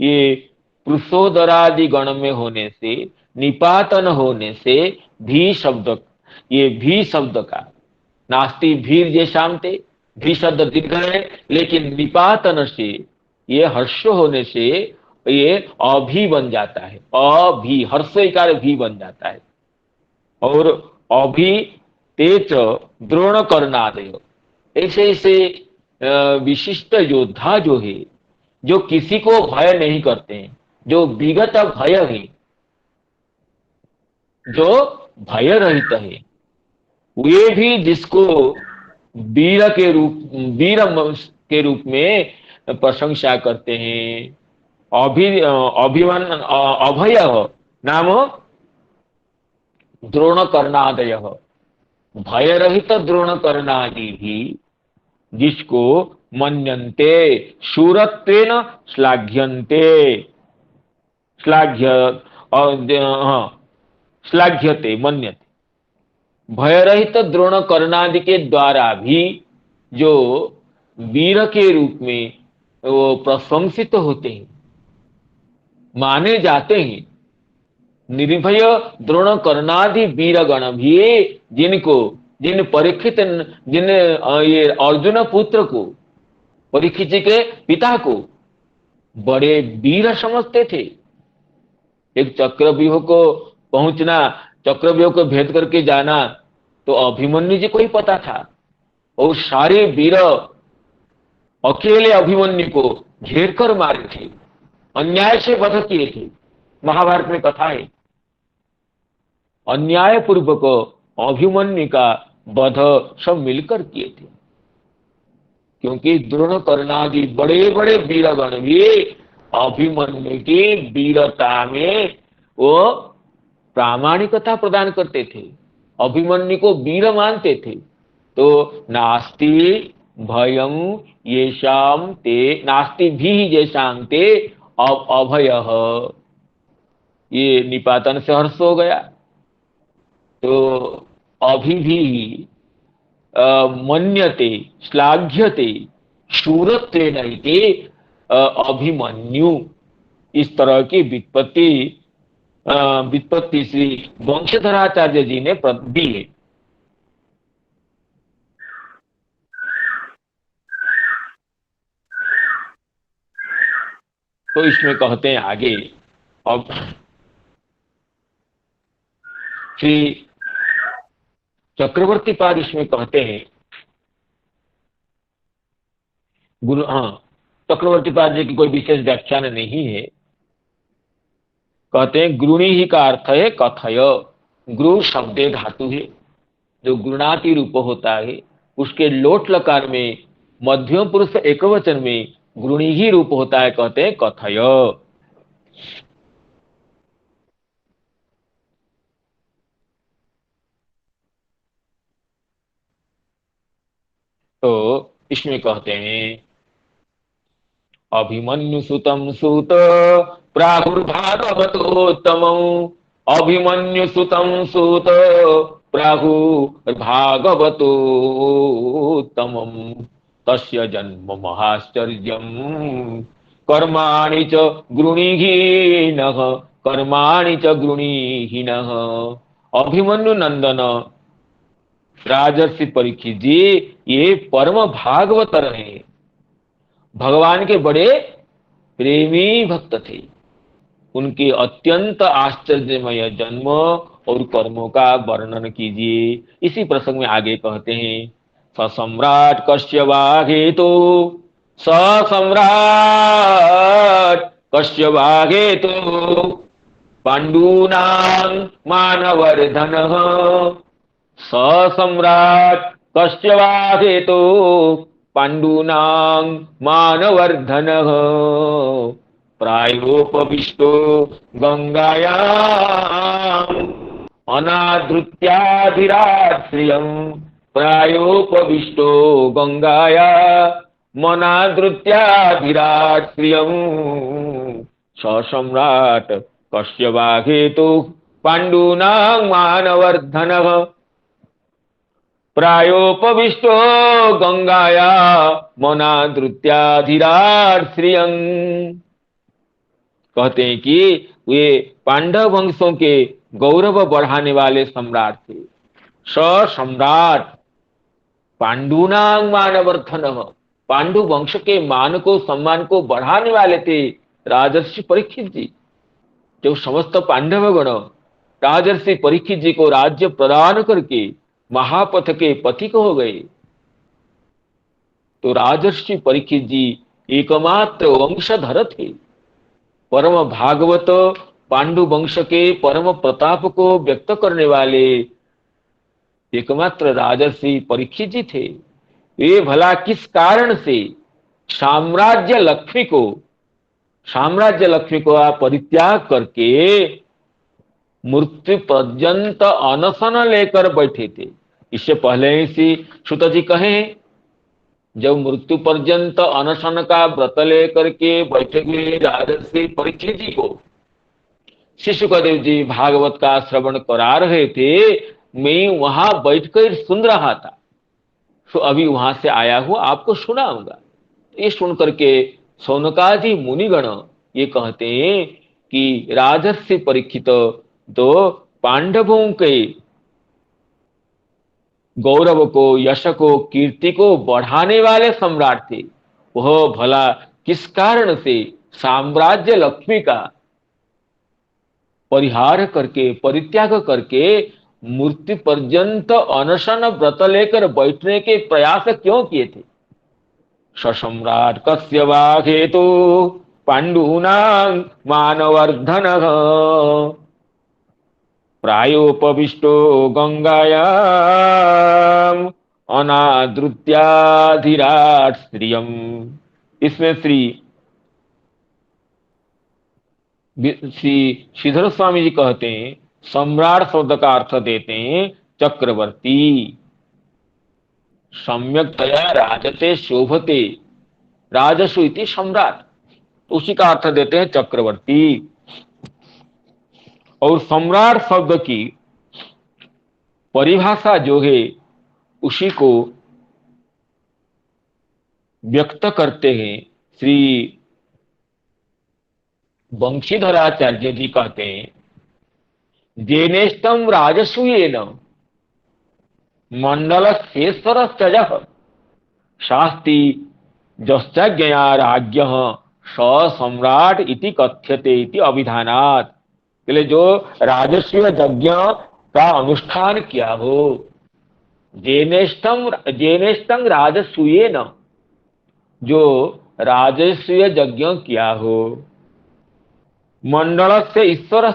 ये पुरुषोदरादि गण में होने से, निपातन होने से भी शब्द, ये भी शब्द का नास्ति भीर जेषाम ते, भी शब्द दीर्घ है, लेकिन निपातन से, ये हर्ष होने से ये अभी बन जाता है, अभी हर्ष इकार भी बन जाता है। और अभी तेज द्रोण कर्णादय, ऐसे ऐसे विशिष्ट योद्धा जो है, जो किसी को भय नहीं करते हैं, जो विगत भय है, जो भय रहित है, वे भी जिसको वीर के रूप में प्रशंसा करते हैं। अभिमान अभय नाम द्रोण कर्णादय, भय रहित द्रोण कर्णादि भी जिसको मन्यन्ते शूरत्वेन श्लाघ्यन्ते, श्लाघ्य श्लाघ्यते मन्यते, भय रहित द्रोण कर्णादि के द्वारा भी जो वीर के रूप में वो प्रशंसित होते हैं, माने जाते हैं। निर्भय द्रोण कर्णादि वीरगण भी जिनको, जिन परीक्षित, जिन ये अर्जुन पुत्र को, परीक्षित जी के पिता को बड़े वीर समझते थे। एक चक्रव्यूह को पहुंचना, चक्रव्यूह को भेद करके जाना तो अभिमन्यु जी को ही पता था, और सारे वीर अकेले अभिमन्यु को घेर कर मारे थे, अन्याय से वध किए थे। महाभारत में कथा है, अन्याय पूर्वक अभिमन्यु का वध सब मिलकर किए थे, क्योंकि द्रोण कर्णादि बड़े बड़े वीरगण भी अभिमन्यु की वीरता में वो प्रामाणिकता प्रदान करते थे, अभिमन्यु को वीर मानते थे। तो नास्ति भयम येषाम ते, नास्ति भी येषाम ते अभयः, ये निपातन से हर्ष हो गया। तो अभी भी मन्यते श्लाघ्यते शूरत्वेन इति अभिमन्यु, इस तरह की व्युत्पत्ति श्री वंशधराचार्य जी ने दी है। तो इसमें कहते हैं आगे, अब श्री चक्रवर्ती पाद इसमें कहते हैं, गुरु, हाँ, चक्रवर्ती पाद जी की कोई विशेष व्याख्यान नहीं है। कहते हैं गुरुणी ही का अर्थ है कथय, गुरु शब्दे धातु है, जो गुणाति रूप होता है उसके लोट लकार में मध्यम पुरुष एकवचन में गुरुणी ही रूप होता है, कहते हैं कथय। तो इसमें कहते हैं अभिमन्यु सुतम सुत प्राहुर्भागवतोत्तम, अभिमन्यु सुतम सुत प्राहुर्भागवतोत्तम, तस्य जन्म महाश्चर्यम कर्माणि च गृणीहीनः, कर्माणि च गृणीहीनः। अभिमन्यु नंदन राजर्षि परीक्षित जी ये परम भागवतर हैं, भगवान के बड़े प्रेमी भक्त थे। उनके अत्यंत आश्चर्यमय जन्म और कर्मों का वर्णन कीजिए। इसी प्रसंग में आगे कहते हैं, ससम्राट कश्यवाहेतो, ससम्राट कश्यवाहेतो पाण्डूनां मानवर्धनः, ससम्राट कश्यवाहेतो पाण्डूनां मानवर्धनः, प्रायोपविष्टो गंगायाम् अनादृत्याधिरात् श्रियम्, प्रायोपविष्टो गंगाया मनादृत्याधिरात् श्रियम्, ससम्राट कश्यवाहेतु पाण्डूनां मानवर्धनः, प्रायोपविष्टो गंगाया मनादृत्याधिरात् श्रियम्। कहते हैं कि वे पांडव वंशों के गौरव बढ़ाने वाले सम्राट थे। स सम्राट पांडुनांग मानवर्धनः, पांडु वंश के मान को सम्मान को बढ़ाने वाले थे राजर्षि परीक्षित जी। जो समस्त पांडवगण राजर्षि परीक्षित जी को राज्य प्रदान करके महापथ के पथिक हो गए, तो राजर्षि परीक्षित जी एकमात्र वंशधर थे। परम भागवत पांडु वंश के परम प्रताप को व्यक्त करने वाले एकमात्र राजर्षि परीक्षित जी थे। वे भला किस कारण से साम्राज्य लक्ष्मी को आप परित्याग करके मृत्यु पर्यंत अनशन लेकर बैठे थे। इससे पहले ही श्री सुत जी कहे, जब मृत्यु पर्यंत अनशन का व्रत लेकर के बैठे हुए राजर्षि परीक्षित जी को श्री सुखदेव जी भागवत का श्रवण करा रहे थे, मैं वहां बैठकर सुन रहा था। तो अभी वहां से आया हुआ आपको सुनाऊंगा। ये सुन करके सौनकादि मुनिगण ये कहते हैं कि राजर्षि परीक्षित तो पांडवों के गौरव को, यश को, कीर्ति को बढ़ाने वाले सम्राट थे। वह भला किस कारण से साम्राज्य लक्ष्मी का परिहार करके, परित्याग करके मृत्यु पर्यंत अनशन व्रत लेकर बैठने के प्रयास क्यों किए थे। ससम्राट कश्यवाहेतु पांडूनां मानवर्धनः, प्रायोपविष्टो गंगायाम् अनादृत्याधिराट श्रियम्। इसमें श्री श्रीधर स्वामी जी कहते हैं, सम्राट शब्द का अर्थ देते हैं चक्रवर्ती। सम्यक्तया राजते शोभते, राजसु इति सम्राट, उसी का अर्थ देते हैं चक्रवर्ती। और सम्राट शब्द की परिभाषा जो है उसी को व्यक्त करते हैं श्री वंशीधराचार्य जी। कहते हैं, जेनेष्टम राजसूयेन मंडल शेषरश्चजः शास्ति जश्चज्ञया राज्ञः स सम्राट इति कथ्यते इति अभिधानात्। पहले जो राजस्व यज्ञ का अनुष्ठान किया हो, जेनेष्टम राजसूयेन, जो राजस्व यज्ञ किया हो, मंडल से ईश्वर,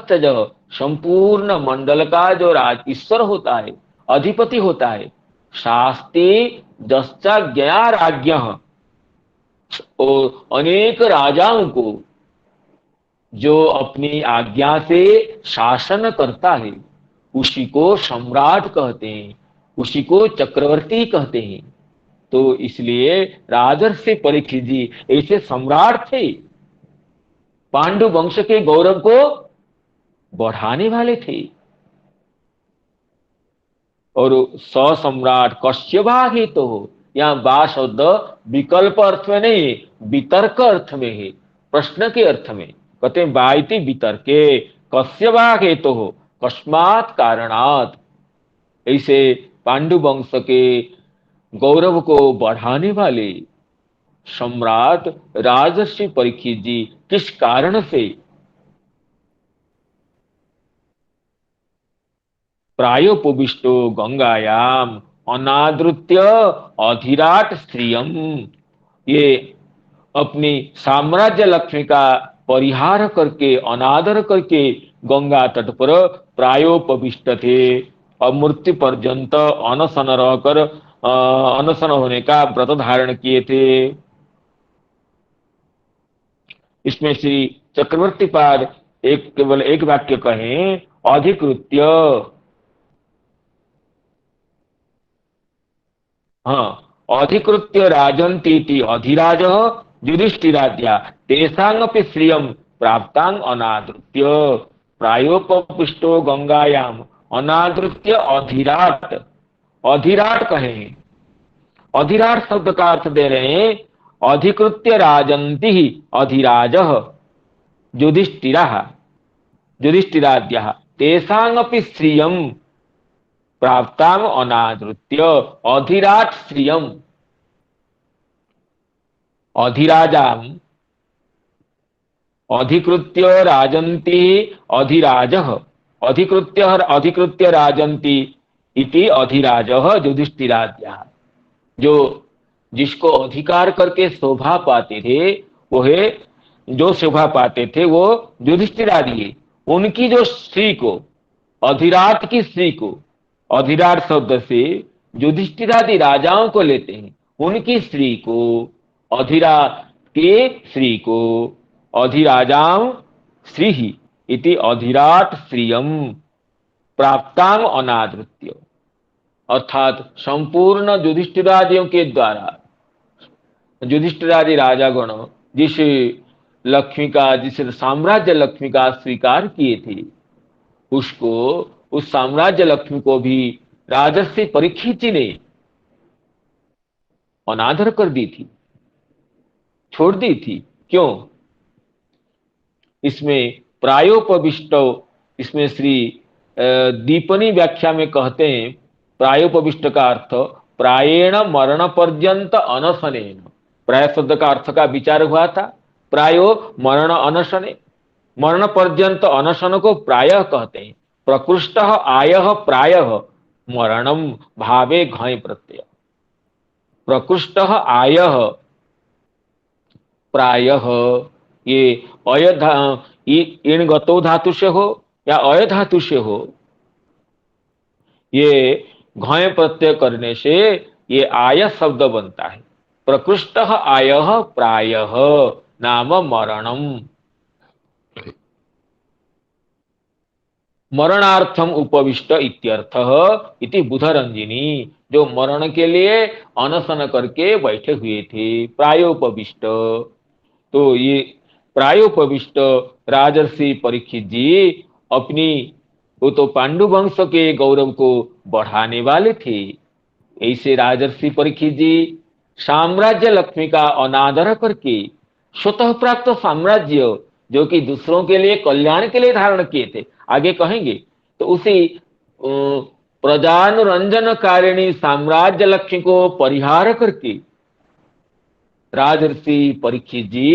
संपूर्ण मंडल का जो राज ईश्वर होता है, अधिपति होता है, शास्ति जश्चा ज्ञा राज्ञ, और अनेक राजाओं को जो अपनी आज्ञा से शासन करता है, उसी को सम्राट कहते हैं, उसी को चक्रवर्ती कहते हैं। तो इसलिए राजर्षि परीक्षित जी ऐसे सम्राट थे, पांडु वंश के गौरव को बढ़ाने वाले थे। और सम्राट कश्यवा ही तो हो, यहां बा शब्द विकल्प अर्थ में नहीं, वितर्क अर्थ में है, प्रश्न के अर्थ में। कहते हैं बाइति वितर्के, कश्यवा हे तो हो, कस्मात् कारणात्। ऐसे पांडु वंश के गौरव को बढ़ाने वाले सम्राट राजर्षि परीक्षित जी किस कारण से प्रायोपविष्टो गंगायाम अनादृत्य अधिराट स्त्रियम। ये अपनी साम्राज्य लक्ष्मी का परिहार करके, अनादर करके गंगा तट पर प्रायोपविष्ट थे और मृत्यु पर्यंत अनशन रहकर अनशन होने का व्रत धारण किए थे। इसमें श्री चक्रवर्ती पाद एक केवल एक वाक्य कहें, अधिकृत्य। हाँ, अधिकृत्य राजन्तीति अधिराज युधिष्ठिराद्या तेषांगपि श्रियं प्राप्तांग अनादृत्य प्रायोपविष्टो गंगायाम अनादृत्य अधिराट। अधिराट कहें, अधिराट शब्द का अर्थ दे रहे हैं अधिकृत्य राजन्ति अधिराज युधिष्ठिरा युधिष्ठिराद्या तेषांगपि श्रियं प्राप्ताम अनादृत्य अधिराट श्रियम। अधिराजाम अधिकृत्य राजन्ति अधिराजः अधिकृत्य अधिकृत्य राजन्ति इति अधिराजः युधिष्ठिराद्या। जो जिसको अधिकार करके शोभा पाते थे वो है, जो शोभा पाते थे वो युधिष्ठिरादि, उनकी जो स्त्री को, अधिराट की स्त्री को, अधिराट शब्द से युधिष्ठिरादि राजाओं को लेते हैं, उनकी स्त्री को, अधिराट के स्त्री को अधिराजाम श्री इति अधिराट श्रियम प्राप्तांग अनादृत्य। अर्थात संपूर्ण युधिष्ठिरादियों के द्वारा युधिष्ठिरादि राजागण जिस लक्ष्मी का, जिस साम्राज्य लक्ष्मी का स्वीकार किए थे, उसको, उस साम्राज्य लक्ष्मी को भी राजर्षि परीक्षित जी ने अनादर कर दी थी, छोड़ दी थी। क्यों? इसमें प्रायोपविष्ट, इसमें श्री दीपनी व्याख्या में कहते हैं प्रायोपविष्ट का अर्थ प्रायेण मरण पर्यंत अनशनेन। प्राय शब्द का अर्थ का विचार हुआ था, प्रायो मरण अनशने, मरण पर्यंत अनशन को प्रायः कहते हैं। प्रकृष्ट आयः प्रायः मरणम भावे घय प्रत्यय। प्रकृष्ट आयः प्रायः, ये इन गतो धातु से हो या अय धातु से हो, ये घय प्रत्यय करने से ये आय शब्द बनता है। प्रकृष्ट आयः प्रायः नाम मरणम। मरणार्थम उपविष्ट इत्यर्थः इति बुधरंजिनी। जो मरण के लिए अनशन करके बैठे हुए थे, प्रायोपविष्ट। तो ये प्रायोपविष्ट राजर्षि परीक्षित जी अपनी, वो तो पांडु वंश के गौरव को बढ़ाने वाले थे। ऐसे राजर्षि परीक्षित जी साम्राज्य लक्ष्मी का अनादर करके स्वतः प्राप्त साम्राज्य, जो कि दूसरों के लिए कल्याण के लिए धारण किए थे, आगे कहेंगे, तो उसी प्रजानुरंजन कारिणी साम्राज्य लक्ष्मी को परिहार करके राजर्षि परीक्षित जी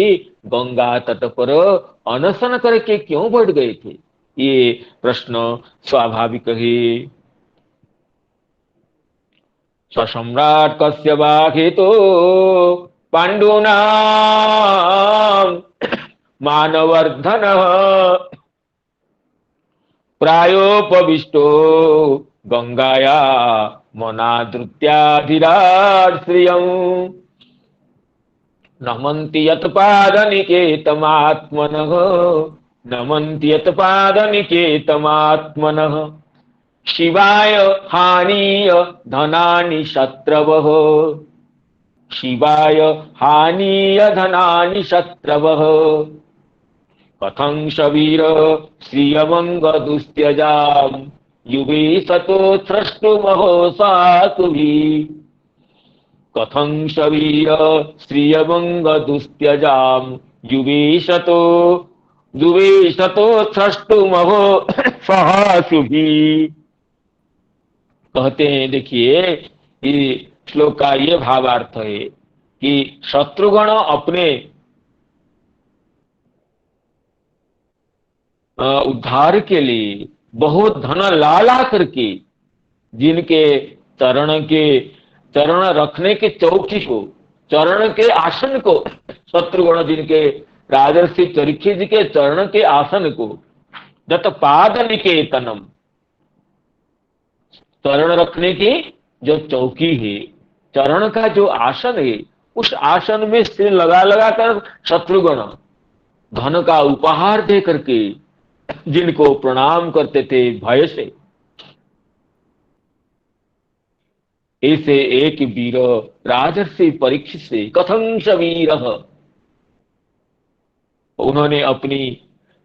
गंगा तट पर अनशन करके क्यों बैठ गए थे? ये प्रश्न स्वाभाविक है। सम्राट कस्य वा हेतो पांडूनां मानवर्धन प्रायोपविष्टो गंगाया मनादृत्याधिराट श्रियं नमन्ति यत्पादनिकेतमात्मनः नमन्ति यत्पादनिकेतमात्मनः शिवाय हानीय धनानि शत्रवः शिवाय हानीय धनानि शत्रवः कथं शवीर श्रियमंग दुस्त्यजाम युवे सतो स्रष्टुमहो सातुभिः कथं शवीर श्रियमंग दुस्त्यजाम युवे सतो स्रष्टुमहो सातुभिः। कहते हैं, देखिए ये श्लोक का ये भावार्थ है कि शत्रुगण अपने उद्धार के लिए बहुत धन ला ला करके जिनके चरण रखने के चौकी को, चरण के आसन को, शत्रुगण जिनके राजर्षि परीक्षित जी के चरण के आसन को, दत्त पाद निकेतनम, चरण रखने की जो चौकी है, चरण का जो आसन है, उस आसन में सिर लगा लगा कर शत्रुगण धन का उपहार दे करके जिनको प्रणाम करते थे भय से, ऐसे एक वीर राजर्षि परीक्षित से कथं स वीर, उन्होंने अपनी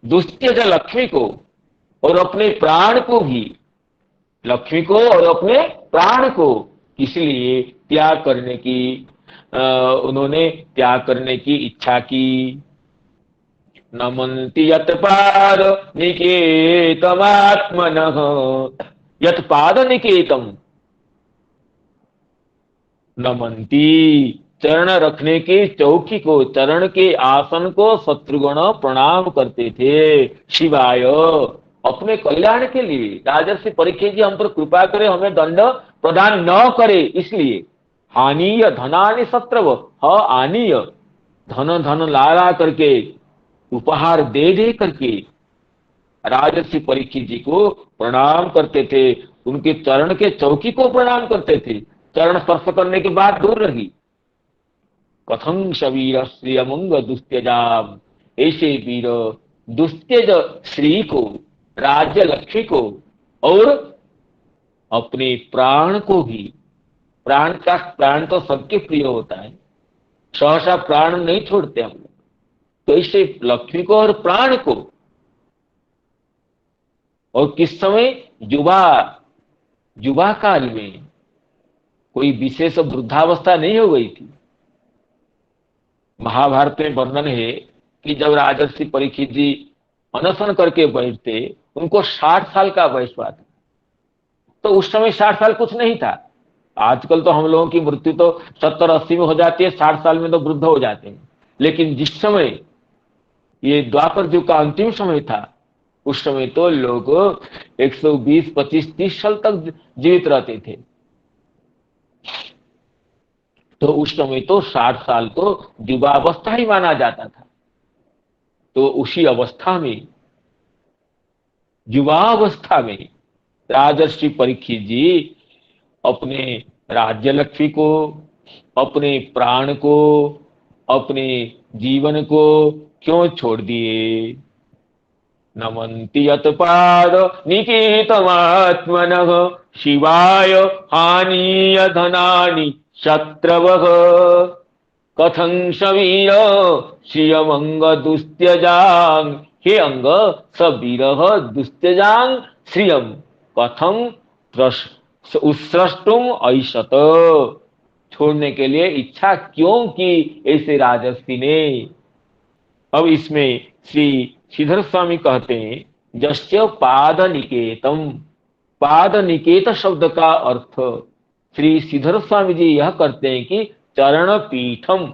दुस्त्यज लक्ष्मी को और अपने प्राण को भी, लक्ष्मी को और अपने प्राण को इसलिए त्याग करने की उन्होंने त्याग करने की इच्छा की। नमन्ति यत् पाद निकेतमात्मनः, यत् पाद निकेतम, नमन्ति चरण रखने की चौकी को, चरण के आसन को शत्रुगण प्रणाम करते थे। शिवाय, अपने कल्याण के लिए, राजर्षि परीक्षित जी हम पर कृपा करे, हमें दंड प्रदान न करे इसलिए। हानीय धनानि शत्रव, आनीय धन धन ला ला करके, उपहार दे दे करके राजर्षि परीक्षित जी को प्रणाम करते थे, उनके चरण के चौकी को प्रणाम करते थे। चरण स्पर्श करने के बाद दूर रही। कथं शवीर श्रियमंग दुस्त्यजाम, ऐसे वीर दुस्त्यज श्री को, राज्य लक्ष्मी को और अपने प्राण को भी, प्राण तो सबके प्रिय होता है, सहसा प्राण नहीं छोड़ते हम लोग, तो ऐसे लक्ष्मी को और प्राण को, और किस समय, युवा काल में, कोई विशेष वृद्धावस्था नहीं हो गई थी। महाभारत में वर्णन है कि जब राजर्षि परीक्षित जी अनशन करके बैठते, उनको 60 साल का वयस हुआ था। तो उस समय 60 साल कुछ नहीं था। आजकल तो हम लोगों की मृत्यु तो 70-80 में हो जाती है, 60 साल में तो वृद्ध हो जाते हैं। लेकिन जिस समय ये द्वापर युग का अंतिम समय था, उस समय तो लोग 120, 25, 30 साल तक जीवित रहते थे। तो उस समय तो 60 साल तो युवावस्था ही माना जाता था। तो उसी अवस्था में, युवावस्था में राजर्षि परीक्षित जी अपने राज्य लक्ष्मी को, अपने प्राण को, अपने जीवन को क्यों छोड़ दिए। नमन्ति यत् पाद निकेतमात्मनः, शिवाय हानीय धनानि शत्रवः, कथं शवीर श्रियमंग दुस्त्यजांग, हे अंग सवीरः दुस्त्यजांग श्रियम कथं उत्सृष्टुम ऐशत, छोड़ने के लिए इच्छा क्यों की ऐसे राजर्षि ने। अब इसमें श्री श्रीधर स्वामी कहते हैं, जस्य पाद निकेतम, पाद निकेत शब्द का अर्थ श्री श्रीधर स्वामी जी यह करते हैं कि चरण पीठम,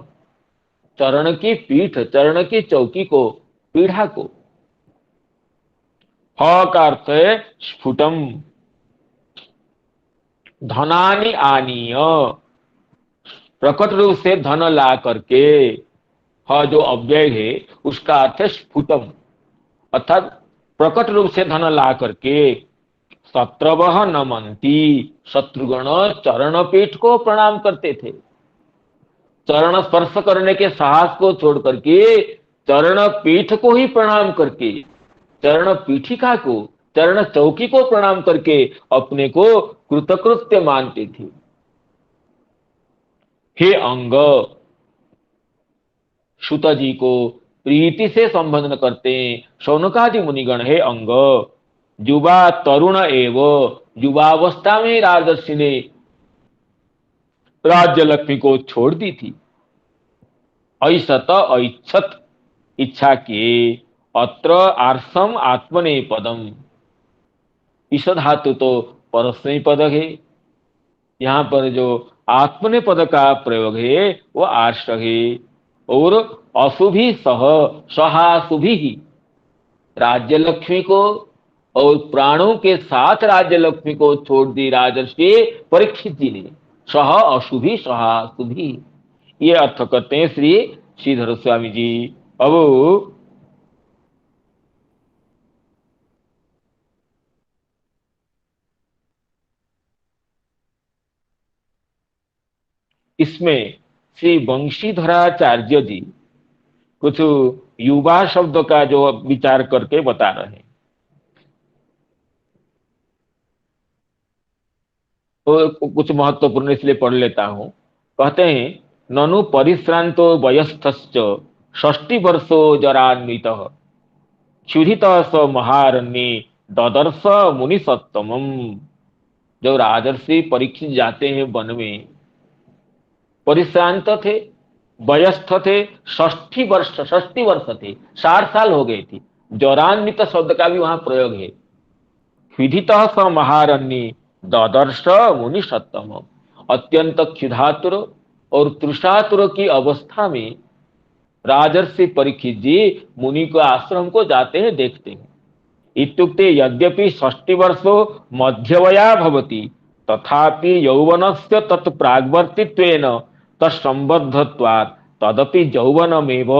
चरण की पीठ, चरण की चौकी को, पीढ़ा को। ह का अर्थ है स्फुटम, धनानि आनीय, प्रकट रूप से धन ला करके। ह जो अव्यय है उसका अर्थ है स्फुटम, अर्थात प्रकट रूप से धन ला करके। शत्रवः नमन्ति, शत्रुगण चरण पीठ को प्रणाम करते थे। चरण स्पर्श करने के साहस को छोड़ करके चरण पीठ को ही प्रणाम करके, चरण पीठिका को, चरण चौकी को प्रणाम करके अपने को कृतकृत्य मानते थे। हे अंग, सुत जी को प्रीति से संबोधन करते हैं शौनकादि मुनिगण। हे अंग, युवा तरुण एवं, युवावस्था में राजर्षि ने राज्य लक्ष्मी को छोड़ दी थी। ऐसत ऐच्छत, इच्छा के, अत्र आर्सम आत्मने पदम, इस धातु तो परस्मै पद है, यहाँ पर जो आत्मने पद का प्रयोग है वो आर्ष है। और अशुभी सह सहाशुभी ही, राज्य लक्ष्मी को और प्राणों के साथ राज्य लक्ष्मी को छोड़ दी राजर्षि परीक्षित जी ने। सह अशुभी सह शुभी, ये अर्थ करते हैं श्री श्रीधर स्वामी जी। अब इसमें श्री वंशीधराचार्य जी कुछ युवा शब्द का जो विचार करके बता रहे हैं, तो कुछ महत्वपूर्ण इसलिए पढ़ लेता हूं। कहते हैं, ननु परिश्रांतो वयस्थश्च षष्टि वर्षो जरान्वित क्षुधित स महारण्ये ददर्श मुनि सत्तमम। जब राजर्षि परीक्षित जाते हैं वन में, परिश्रांत थे, वयस्थ थे, षष्ठी वर्ष थे, 60 साल हो गए थे। जरान्वित शब्द का भी वहां प्रयोग है। क्षुधित स महारण्य ददर्श मुनि सत्तम, अत्यंत क्षुधातुर और तृषातुर की अवस्था में राजर्षि परीक्षित जी मुनि को आश्रम को जाते हैं, देखते हैं। इत्युक्ते यद्यपि 60 वर्षो मध्यवया भवति तथापि यौवनस्य तत्प्राग्वर्तित्वेन तत्संबद्धत्वात् तदपि यौवनमेव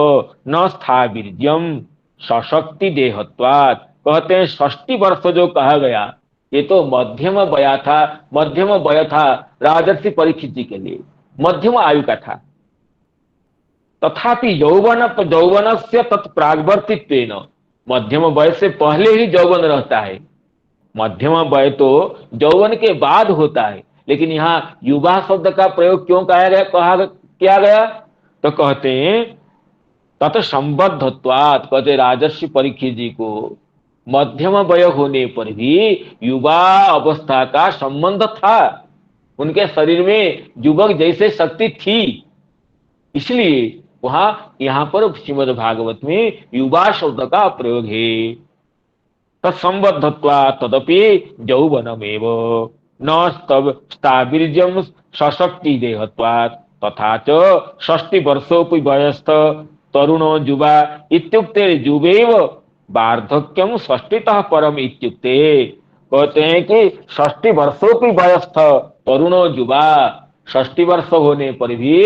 न स्थावीर्यम् सशक्ति देहत्वात्। कहते हैं 60 वर्ष जो कहा गया, ये तो मध्यम वया था, मध्यम वय था राजर्षि परीक्षित जी के लिए, मध्यम आयु का था। तथापि यौवन से तत्प्राग्वर्तित्वेन, मध्यम वय से पहले ही यौवन रहता है। मध्यम वय तो यौवन के बाद होता है, लेकिन यहाँ युवा शब्द का प्रयोग क्यों किया गया? तो कहते हैं तत्संबद्धत्वात्, कहते राजर्षि परीक्षित जी को मध्यम वय होने पर भी युवा अवस्था का संबंध था, उनके शरीर में युवक जैसे शक्ति थी। इसलिए वहां यहां पर श्रीमद् भागवत में युवा शब्द का प्रयोग है। तत्संबद्धत्वात् तदपि यौवनमेव न तब स्थावीर्यम सशक्ति देहत्वात् तथा च 60 वर्षोपि वयस्थ तरुणो युवा इत्युक्ते युवेव वार्धक्यम षष्टितः परम इत्युक्ते। कहते हैं कि 60 वर्षोपि वयस्थ तरुणो युवा, 60 वर्ष होने पर भी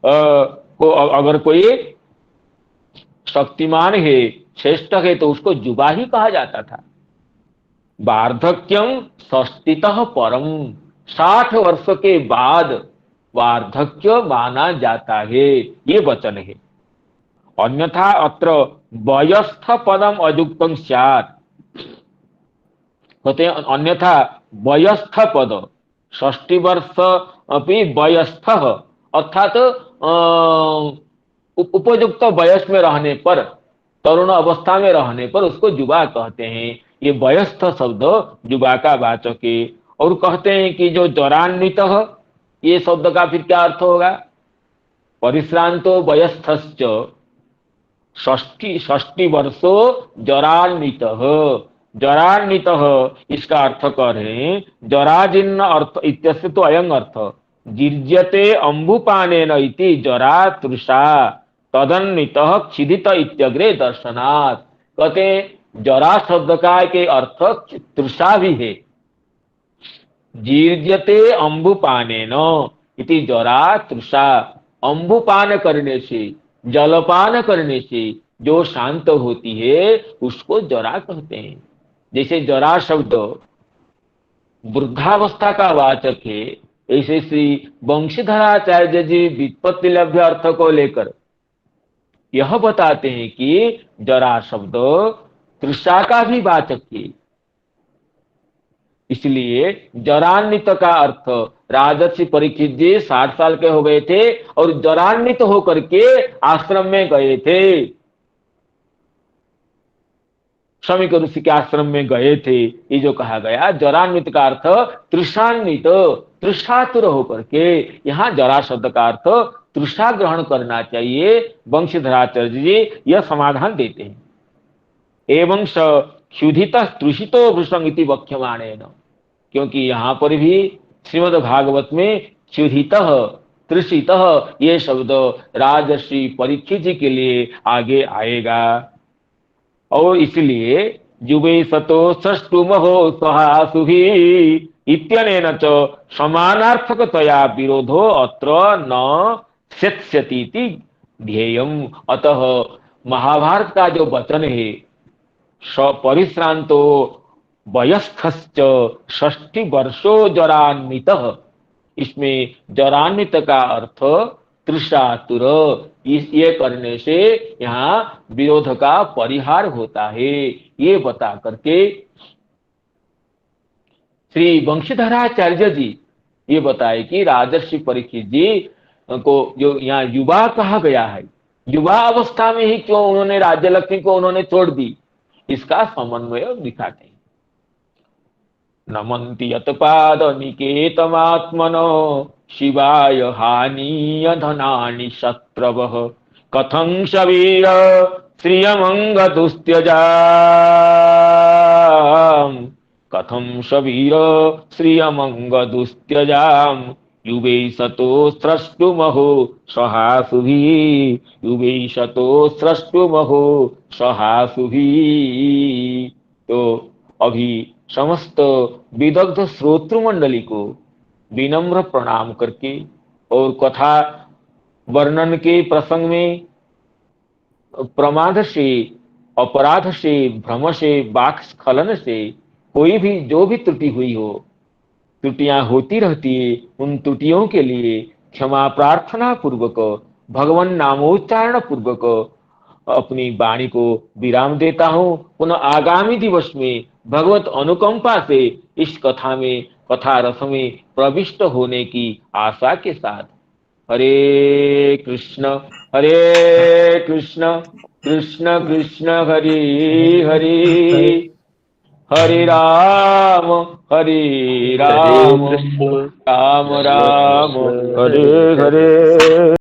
को अगर कोई शक्तिमान है, श्रेष्ठ है, तो उसको युवा ही कहा जाता था। वार्धक्यम षष्टितः परम, 60 वर्ष के बाद वार्धक्य माना जाता है, ये वचन है। अन्यथा अत्र वयस्थ पदम अयुक्तम स्यात्, कहते हैं अन्यथा वयस्थ पद 60 वर्ष अपनी वयस्थ, अर्थात उपयुक्त वयस में रहने पर, तरुण अवस्था में रहने पर उसको युवा कहते हैं। ये वयस्थ शब्द युवा का वाचक है। और कहते हैं कि जो जरान्वित, ये शब्द का फिर क्या अर्थ होगा? परिश्रांतो वयस्थश्च षष्टि वर्षो जरान्वित, जरान्वित इसका अर्थ कर रहे हैं जराजीर्ण अर्थ इत्यस्य तो अयं अर्थ जीर्यते अंबुपानेन इति जरा तृषा तदन्वित क्षिदित इत्यग्रे दर्शनात्। कहते जरा शब्द का के अर्थ तृषा भी है। जीर्यते अंबुपानेन इति जरा तृषा, अंबुपान करने से, जलपान करने से जो शांत होती है उसको जरा कहते हैं। जैसे जरा शब्द वृद्धावस्था का वाचक है, ऐसे श्री वंशीधराचार्य जी व्युत्पत्ति लभ्य अर्थ को लेकर यह बताते हैं कि जरा शब्द तृषा का भी वाचक है। इसलिए जरान्वित का अर्थ, राजर्षि परीक्षित जी 60 साल के हो गए थे और जरान्वित होकर के आश्रम में गए थे, शमिक ऋषि के आश्रम में गए थे। ये जो कहा गया जरान्वित का अर्थ तृषान्वित, तृषातुर होकर के, यहाँ जरा शब्द का अर्थ तृषा ग्रहण करना चाहिए। वंशीधराचार्य जी यह समाधान देते हैं। एवं स क्षुधित तृषितो भृशंगिति वक्यमाणेन, क्योंकि यहां पर भी श्रीमद् भागवत में क्षुधित तृषित ये शब्द राजर्षि परीक्षित जी के लिए आगे आएगा। और इसलिए युवे सतो सष्टुमहो सहासुहि इत्यनेन च समानार्थकतया विरोधो अत्र न सेत्स्यतीति ध्येयम्। अतः महाभारत का जो वचन है परिश्रांतो वयस्कश्च षष्ठी वर्षो जरान्वितः, इसमें जरान्वित का अर्थ तृषातुर, ये करने से यहाँ विरोध का परिहार होता है। ये बता करके श्री वंशीधराचार्य जी ये बताए कि राजर्षि परीक्षित जी को जो यहाँ युवा कहा गया है, युवा अवस्था में ही क्यों उन्होंने राज्य लक्ष्मी को उन्होंने छोड़ दी, इसका समन्वय दिखाते हैं। नमन्ति यत्पाद निकेतमात्मनो शिवाय हानीय धनानि शत्रवः कथं शवीर श्रियमंगदुस्त्यजाम, कथं शवीर श्रियमंगदुस्त्यजाम युवे सतो स्रष्टुमहो सहासुभिः, युवे सतो स्रष्टुमहो सहासुभिः। तो अभी समस्त विदग्ध श्रोतृ मंडली को विनम्र प्रणाम करके और कथा वर्णन के प्रसंग में प्रमाद से, अपराध से, भ्रम से, वाक् स्खलन से कोई भी जो भी त्रुटि हुई हो, त्रुटियां होती रहती है, उन त्रुटियों के लिए क्षमा प्रार्थना पूर्वक भगवान नामोच्चारण पूर्वक अपनी वाणी को विराम देता हूं। पुनः आगामी दिवस में भगवत अनुकंपा से इस कथा में, कथा रस में प्रविष्ट होने की आशा के साथ हरे कृष्ण कृष्ण कृष्ण हरे हरे, हरे राम हरे राम कृष्ण राम कृष्ण राम कृष्ण हरे हरे हरे। हरे।